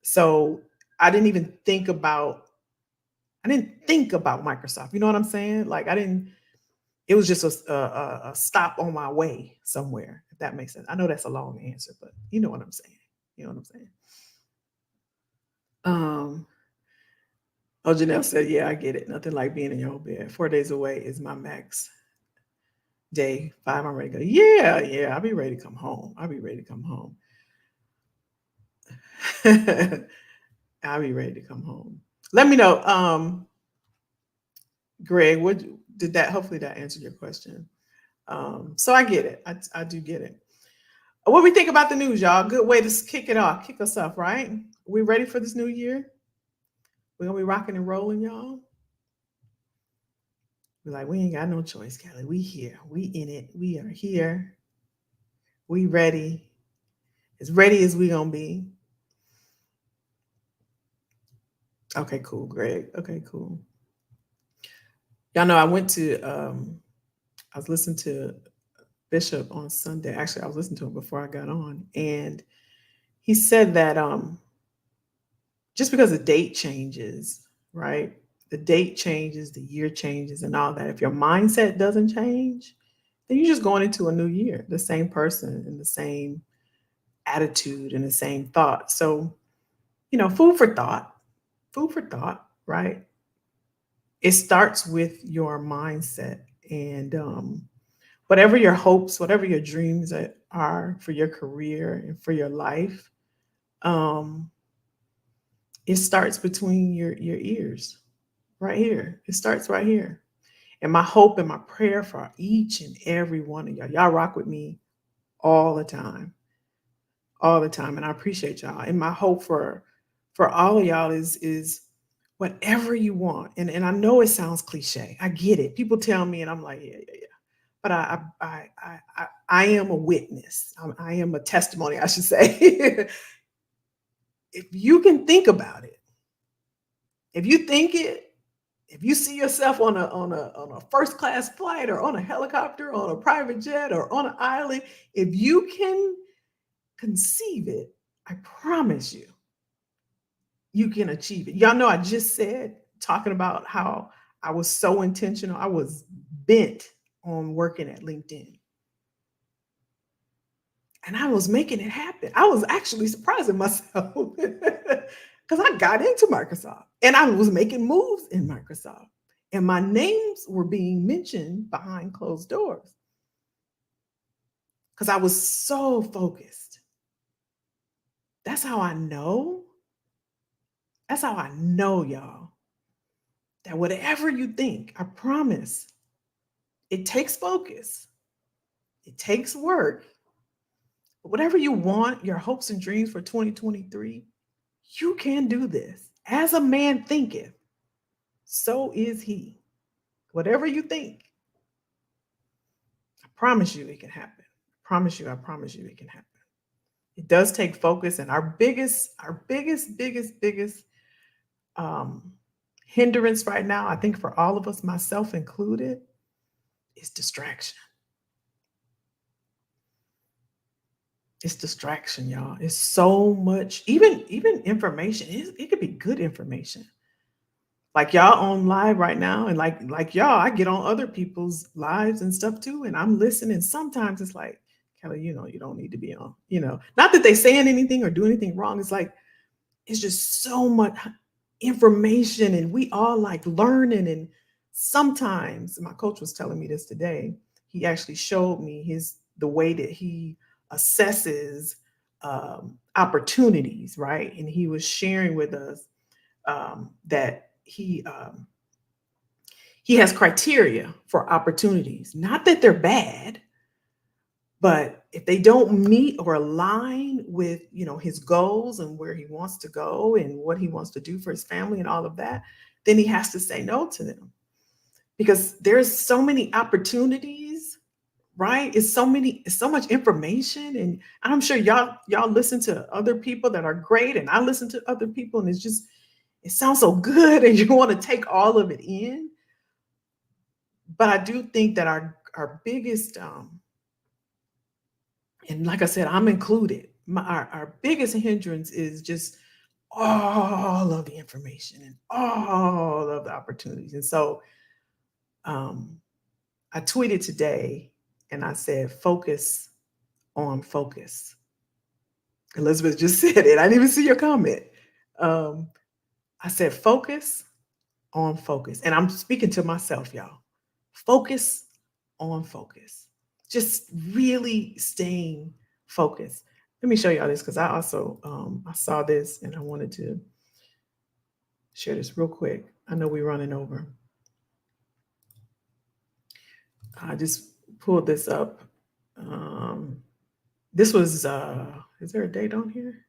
So I didn't think about Microsoft. You know what I'm saying? Like I didn't It was just a stop on my way somewhere, if that makes sense. I know that's a long answer, but you know what I'm saying. You know what I'm saying? Oh, Janelle said, yeah, I get it. Nothing like being in your own bed. 4 days away is my max. Day 5, I'm ready to go. Yeah, I'll be ready to come home. I'll be ready to come home. I'll be ready to come home. Let me know, Greg, what did that, hopefully that answered your question. So I get it. I do get it. What we think about the news, y'all? Good way to kick it off, kick us off, right? We ready for this new year? We're gonna be rocking and rolling, y'all. We're like, we ain't got no choice, Kelly. We here. We in it. We are here. We ready. As ready as we gonna be. Okay, cool, Greg. Okay, cool. Y'all know I went to I was listening to Bishop on Sunday. Actually, I was listening to him before I got on, and he said that just because the date changes, right? The date changes, the year changes, and all that. If your mindset doesn't change, then you're just going into a new year, the same person and the same attitude and the same thought. So, food for thought, right? It starts with your mindset, and whatever your hopes, whatever your dreams are for your career and for your life, um, it starts between your ears, right here. It starts right here. And my hope and my prayer for each and every one of y'all rock with me all the time, all the time, and I appreciate y'all. And my hope for all of y'all is whatever you want. And I know it sounds cliche. I get it. People tell me, and I'm like, yeah, yeah, yeah. But I am a witness. I am a testimony, I should say. If you can think about it, if you think it, if you see yourself on a first class flight or on a helicopter, on a private jet, or on an island, if you can conceive it, I promise you can achieve it. Y'all know I just said, talking about how I was so intentional. I was bent on working at LinkedIn. And I was making it happen. I was actually surprising myself because I got into Microsoft and I was making moves in Microsoft. And my names were being mentioned behind closed doors because I was so focused. That's how I know. That's how I know, y'all, that whatever you think, I promise, it takes focus, it takes work. But whatever you want, your hopes and dreams for 2023, you can do this. As a man thinketh, so is he. Whatever you think, I promise you it can happen. I promise you it can happen. It does take focus, and our biggest um, hindrance right now, I think for all of us, myself included, is distraction. It's distraction, y'all. It's so much, even information. It could be good information. Like y'all on live right now, and like y'all, I get on other people's lives and stuff too, and I'm listening. Sometimes it's like, Kelly, you don't need to be on. Not that they saying anything or do anything wrong. It's like it's just so much information, and we all like learning. And sometimes my coach was telling me this today. He actually showed me the way that he assesses opportunities, right? And he was sharing with us that he has criteria for opportunities. Not that they're bad, but if they don't meet or align with his goals and where he wants to go and what he wants to do for his family and all of that, then he has to say no to them, because there's so many opportunities, right? It's so much information, and I'm sure y'all listen to other people that are great, and I listen to other people, and it sounds so good, and you want to take all of it in. But I do think that our biggest and like I said, I'm included. Our biggest hindrance is just all of the information and all of the opportunities. And so I tweeted today and I said, focus on focus. Elizabeth just said it. I didn't even see your comment. I said, focus on focus. And I'm speaking to myself, y'all. Focus on focus. Just really staying focused. Let me show y'all this because I also I saw this and I wanted to share this real quick. I know we're running over. I just pulled this up. This was, is there a date on here?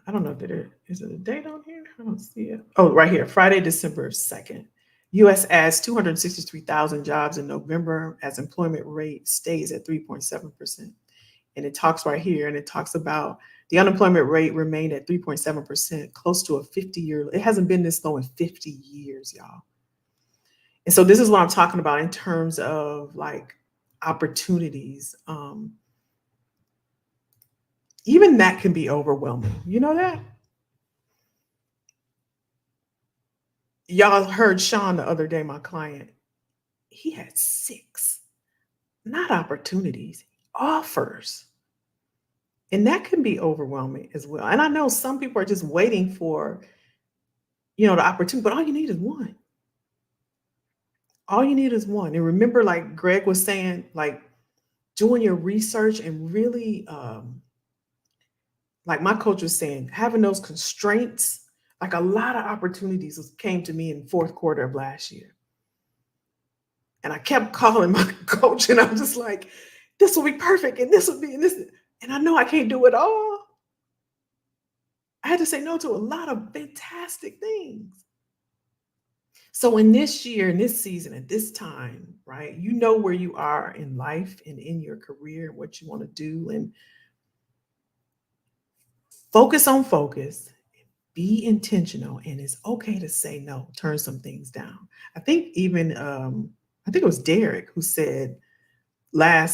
I don't know if is it a date on here? I don't see it. Oh, right here, Friday, December 2nd. U.S. adds 263,000 jobs in November as employment rate stays at 3.7%. And it talks right here, and it talks about the unemployment rate remained at 3.7%, close to a 50-year. It hasn't been this low in 50 years, y'all. And so this is what I'm talking about in terms of like opportunities. Even that can be overwhelming. You know that? Y'all heard Sean the other day, my client. He had 6, not opportunities, offers. And that can be overwhelming as well. And I know some people are just waiting for, the opportunity, but all you need is one. All you need is one. And remember, like Greg was saying, like doing your research and really, like my coach was saying, having those constraints, like a lot of opportunities came to me in fourth quarter of last year. And I kept calling my coach and I'm just like, this will be perfect. And this will be, and this, and I know I can't do it all. I had to say no to a lot of fantastic things. So in this year, in this season, at this time, right, you know where you are in life and in your career, what you want to do, and focus on focus, be intentional, and it's okay to say no, turn some things down. I think even, I think it was Derek who said a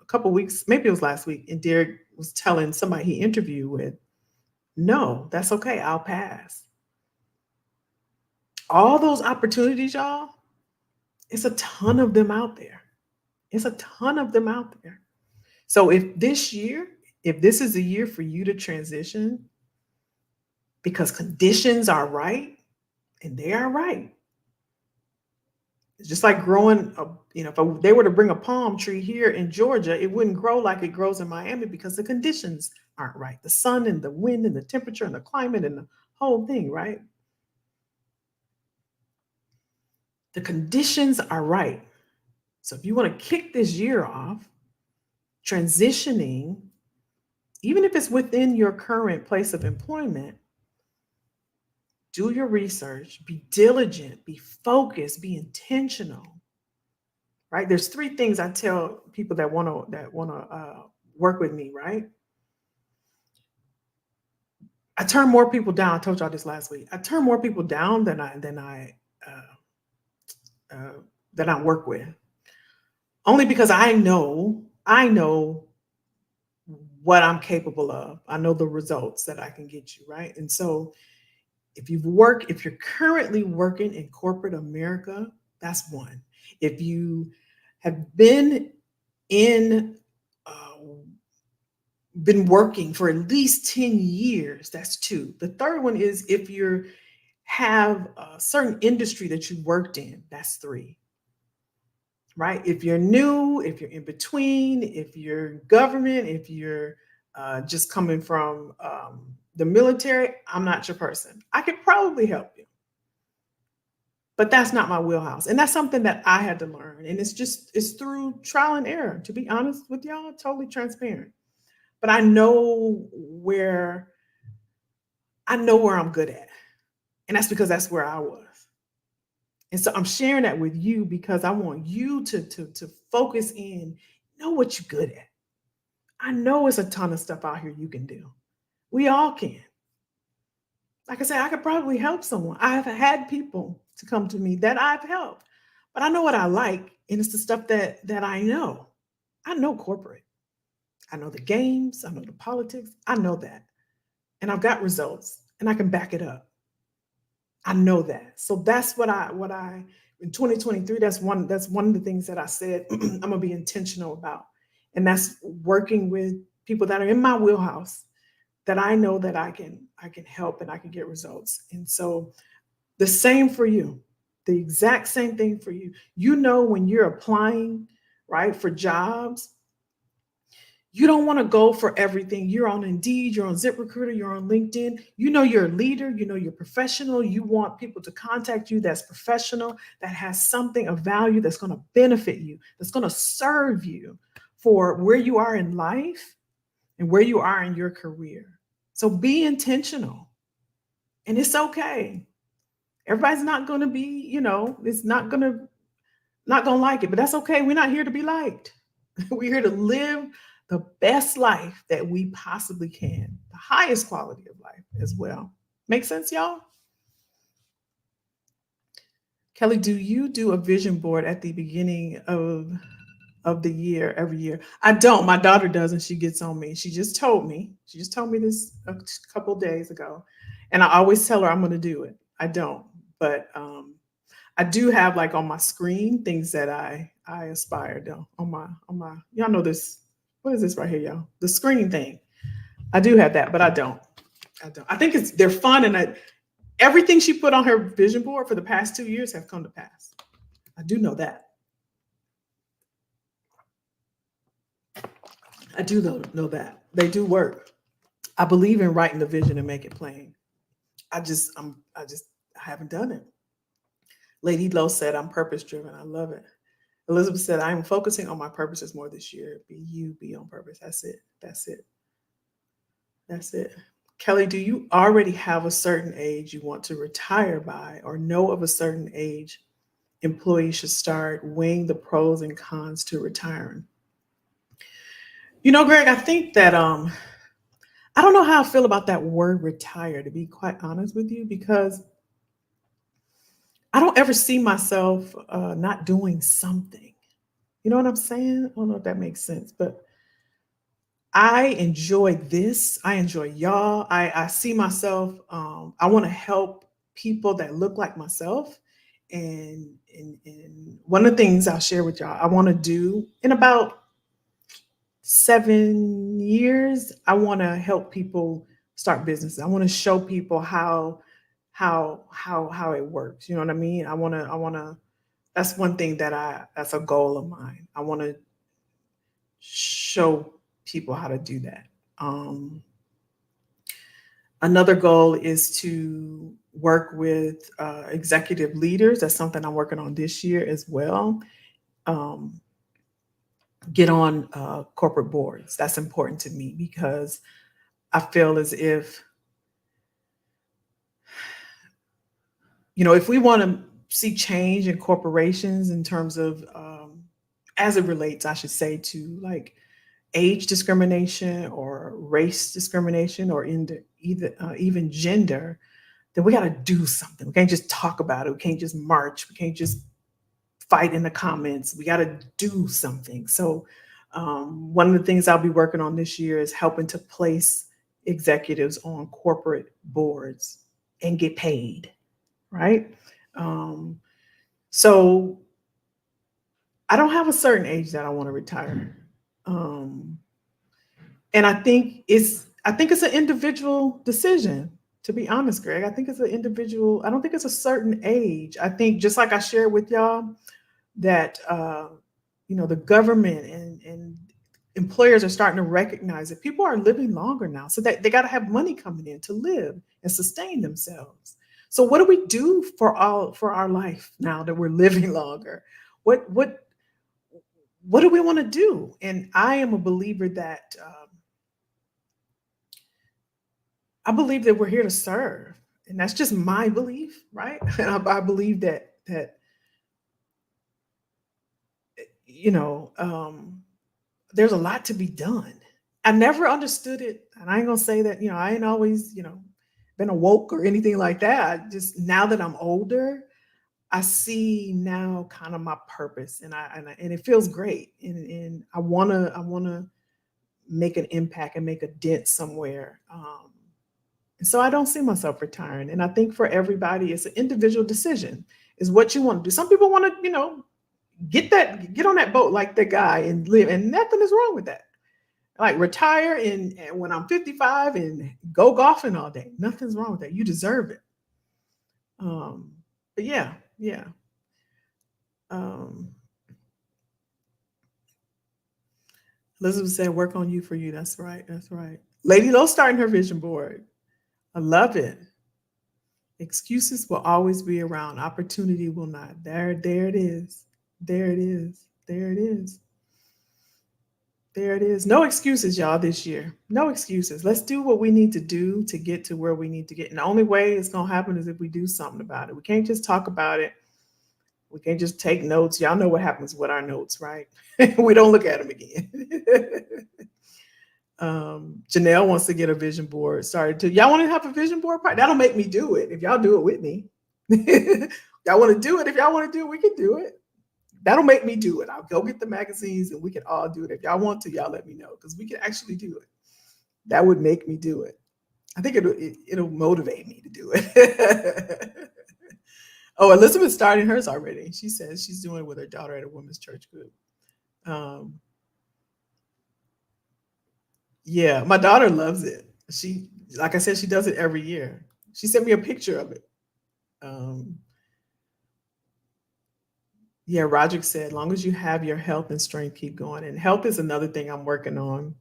couple weeks, maybe it was last week, and Derek was telling somebody he interviewed with, no, that's okay, I'll pass. All those opportunities, y'all, it's a ton of them out there. It's a ton of them out there. So if this is a year for you to transition because conditions are right, and they are right. It's just like growing, if they were to bring a palm tree here in Georgia, it wouldn't grow like it grows in Miami because the conditions aren't right. The sun and the wind and the temperature and the climate and the whole thing, right? The conditions are right. So if you want to kick this year off, transitioning, even if it's within your current place of employment, do your research, be diligent, be focused, be intentional, right? There's 3 things I tell people that want to work with me, right? I turn more people down. I told y'all this last week. I turn more people down than I work with, only because I know what I'm capable of. I know the results that I can get you, right? And so if you're currently working in corporate America, that's one. If you have been been working for at least 10 years, that's 2. The third one is if you have a certain industry that you worked in, that's 3. Right? If you're new, if you're in between, if you're government, if you're just coming from the military, I'm not your person. I could probably help you, but that's not my wheelhouse. And that's something that I had to learn. And it's through trial and error, to be honest with y'all, totally transparent. But I know where I'm good at. And that's because that's where I was. And so I'm sharing that with you because I want you to focus in, know what you're good at. I know it's a ton of stuff out here you can do. We all can. Like I said, I could probably help someone. I've had people to come to me that I've helped, but I know what I like, and it's the stuff that I know. I know corporate. I know the games. I know the politics. I know that. And I've got results, and I can back it up. I know that. So that's what I in 2023, that's one of the things that I said I'm gonna be intentional about. And that's working with people that are in my wheelhouse that I know that I can help and I can get results. And so the same for you, the exact same thing for you. You know, when you're applying, right, for jobs, you don't want to go for everything. You're on Indeed, you're on ZipRecruiter, you're on LinkedIn. You know you're a leader, you know you're professional. You want people to contact you that's professional, that has something of value, that's going to benefit you, that's going to serve you for where you are in life and where you are in your career. So be intentional. And it's okay. Everybody's not going to be, it's not going to like it, but that's okay. We're not here to be liked. We're here to live the best life that we possibly can, the highest quality of life as well. Make sense, y'all? Kelly, do you do a vision board at the beginning of the year, every year? I don't. My daughter does, and she gets on me. She just told me this a couple of days ago, and I always tell her I'm going to do it. I don't, but I do have, like, on my screen things that I aspire to on my y'all know this. What is this right here, y'all? The screen thing. I do have that, but I don't. I think they're fun, and everything she put on her vision board for the past 2 years have come to pass. I do know that. I do know that they do work. I believe in writing the vision and make it plain. I haven't done it. Lady Lowe said, I'm purpose driven. I love it. Elizabeth said, I'm focusing on my purposes more this year. Be you, be on purpose. That's it. That's it. That's it. Kelly, do you already have a certain age you want to retire by, or know of a certain age employees should start weighing the pros and cons to retiring? Greg, I think that I don't know how I feel about that word retire, to be quite honest with you, because I don't ever see myself not doing something. You know what I'm saying? I don't know if that makes sense, but I enjoy this. I enjoy y'all. I see myself. I want to help people that look like myself. And one of the things I'll share with y'all, I want to do in about 7 years, I want to help people start businesses. I want to show people how it works. You know what I mean? I want to, that's one thing that's a goal of mine. I want to show people how to do that. Another goal is to work with executive leaders. That's something I'm working on this year as well. Get on corporate boards. That's important to me because I feel as if, if we want to see change in corporations in terms of, as it relates, I should say, to like age discrimination or race discrimination or even gender, then we got to do something. We can't just talk about it. We can't just march. We can't just fight in the comments. We got to do something. So one of the things I'll be working on this year is helping to place executives on corporate boards and get paid, right? So I don't have a certain age that I want to retire. And I think it's an individual decision, to be honest, Greg. I think it's an individual. I don't think it's a certain age. I think, just like I shared with y'all, that the government and employers are starting to recognize that people are living longer now, so that they got to have money coming in to live and sustain themselves. So what do we do for our life now that we're living longer? What do we want to do? And I am a believer that I believe that we're here to serve, and that's just my belief, right? And I believe that there's a lot to be done. I never understood it, and I ain't gonna say that I ain't always been awoke or anything like that. Just now that I'm older, I see now kind of my purpose, and it feels great, and I wanna make an impact and make a dent somewhere. And so I don't see myself retiring. And I think for everybody, it's an individual decision. is what you want to do. Some people want to, get on that boat like that guy and live, and nothing is wrong with that. Like retire and when I'm 55 and go golfing all day. Nothing's wrong with that. You deserve it. But yeah. Elizabeth said, work on you for you. That's right. Lady Low starting her vision board. I love it. Excuses will always be around. Opportunity will not. There it is. There it is. No excuses, y'all, this year. No excuses. Let's do what we need to do to get to where we need to get. And the only way it's going to happen is if we do something about it. We can't just talk about it. We can't just take notes. Y'all know what happens with our notes, right? We don't look at them again. Janelle wants to get a vision board started too. Y'all want to have a vision board party? That'll make me do it if y'all do it with me. Y'all want to do it? If y'all want to do it, we can do it. That'll make me do it. I'll go get the magazines and we can all do it. If y'all want to, y'all let me know because we can actually do it. That would make me do it. I think it'll motivate me to do it. Oh, Elizabeth's starting hers already. She says she's doing it with her daughter at a women's church group. Yeah, my daughter loves it. She, like I said, she does it every year. She sent me a picture of it. Yeah, Roderick said, as long as you have your health and strength, keep going. And health is another thing I'm working on.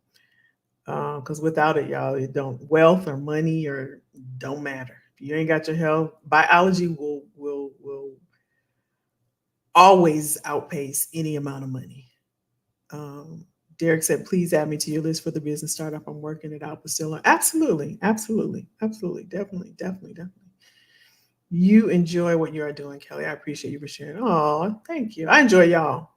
Because without it, y'all, wealth or money or don't matter. If you ain't got your health, biology will always outpace any amount of money. Derek said, please add me to your list for the business startup. I'm working it out, but still, absolutely. Definitely. You enjoy what you are doing, Kelly. I appreciate you for sharing. Oh, thank you. I enjoy y'all.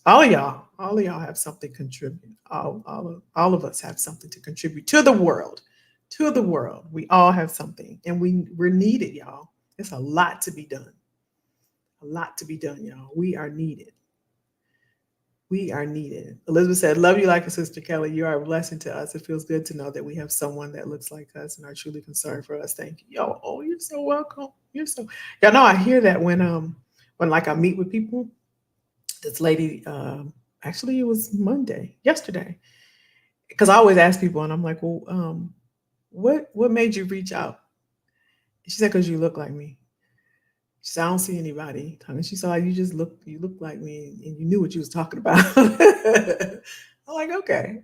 All of y'all have something to contribute. All of us have something to contribute to the world. We all have something, and we're needed, y'all. It's a lot to be done. Y'all. We are needed. Elizabeth said, love you like a sister, Kelly. You are a blessing to us. It feels good to know that we have someone that looks like us and are truly concerned for us. Thank you. Yo, oh, you're so welcome. Y'all know I hear that when like I meet with people. This lady, actually it was yesterday, because I always ask people and I'm like, well, what made you reach out? She said, because you look like me. She said, I don't see anybody. And she said, you look like me and you knew what you was talking about. I'm like, okay.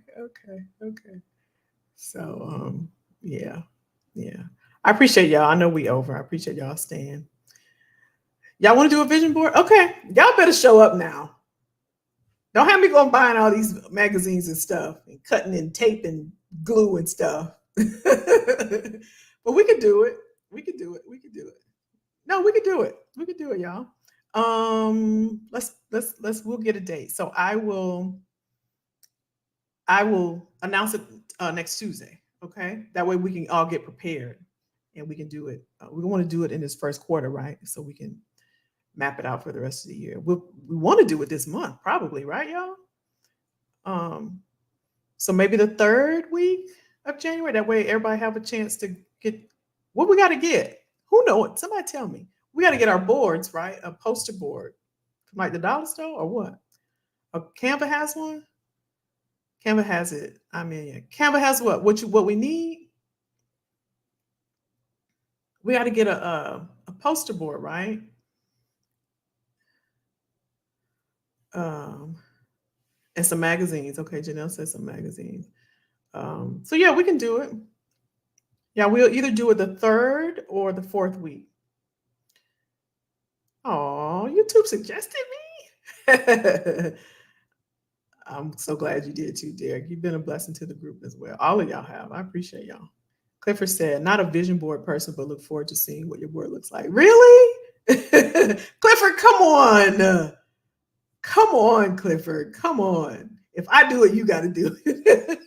So, yeah. I appreciate y'all. I know we over. I appreciate y'all staying. Y'all want to do a vision board? Okay. Y'all better show up now. Don't have me going buying all these magazines and stuff and cutting and tape and glue and stuff. But we could do it. No, we could do it. Y'all. We'll get a date. So I will announce it next Tuesday. Okay. That way we can all get prepared and we can do it. We want to do it in this first quarter, right? So we can map it out for the rest of the year. We want to do it this month, probably, right, y'all? So maybe the third week of January. That way everybody have a chance to get what we got to get. Who knows? Somebody tell me. We got to get our boards, right? A poster board from like the dollar store or what? Canva has one. Canva has it. I mean, Canva has what? What we need? We got to get a poster board, right? And some magazines. Okay, Janelle says some magazines. So yeah, we can do it. Yeah, we'll either do it the third or the fourth week. Oh, YouTube suggested me. I'm so glad you did too, Derek. You've been a blessing to the group as well. All of y'all have. I appreciate y'all. Clifford said, not a vision board person, but look forward to seeing what your board looks like. Really? Clifford, come on. Come on, Clifford. Come on. If I do it, you got to do it.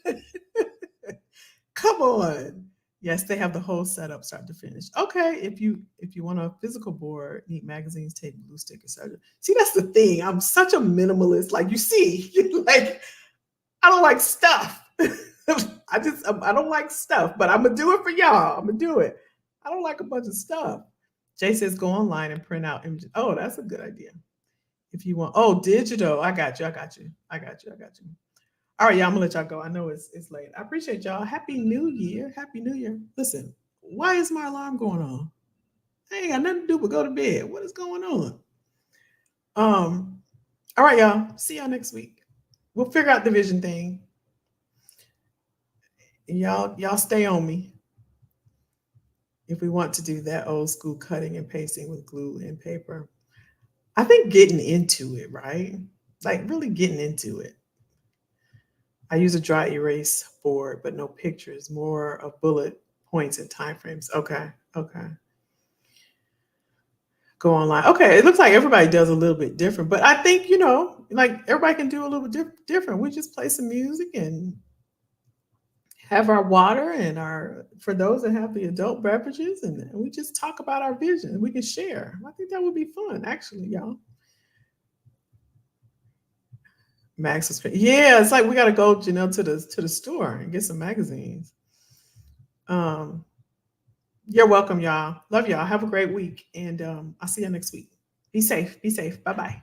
Come on. Yes, they have the whole setup start to finish. Okay, if you want a physical board, need magazines, tape, glue stick, etc. See, that's the thing. I'm such a minimalist. Like you see, like I don't like stuff. I don't like stuff, but I'm gonna do it for y'all. I'm gonna do it. I don't like a bunch of stuff. Jay says go online and print out images. Oh, that's a good idea. If you want, oh, digital. I got you. All right, y'all, I'm gonna let y'all go. I know it's late. I appreciate y'all. Happy New Year. Happy New Year. Listen, why is my alarm going on? I ain't got nothing to do but go to bed. What is going on? All right, y'all. See y'all next week. We'll figure out the vision thing. And y'all stay on me if we want to do that old school cutting and pasting with glue and paper. I think getting into it, right? Like really getting into it. I use a dry erase board, but no pictures, more of bullet points and timeframes. Okay. Go online. Okay, it looks like everybody does a little bit different, but I think, like everybody can do a little bit different. We just play some music and have our water and for those that have the adult beverages, and we just talk about our vision. We can share. I think that would be fun, actually, y'all. Max is yeah, it's like we gotta go, to the store and get some magazines. You're welcome, y'all. Love y'all. Have a great week, and I'll see you next week. Be safe. Bye bye.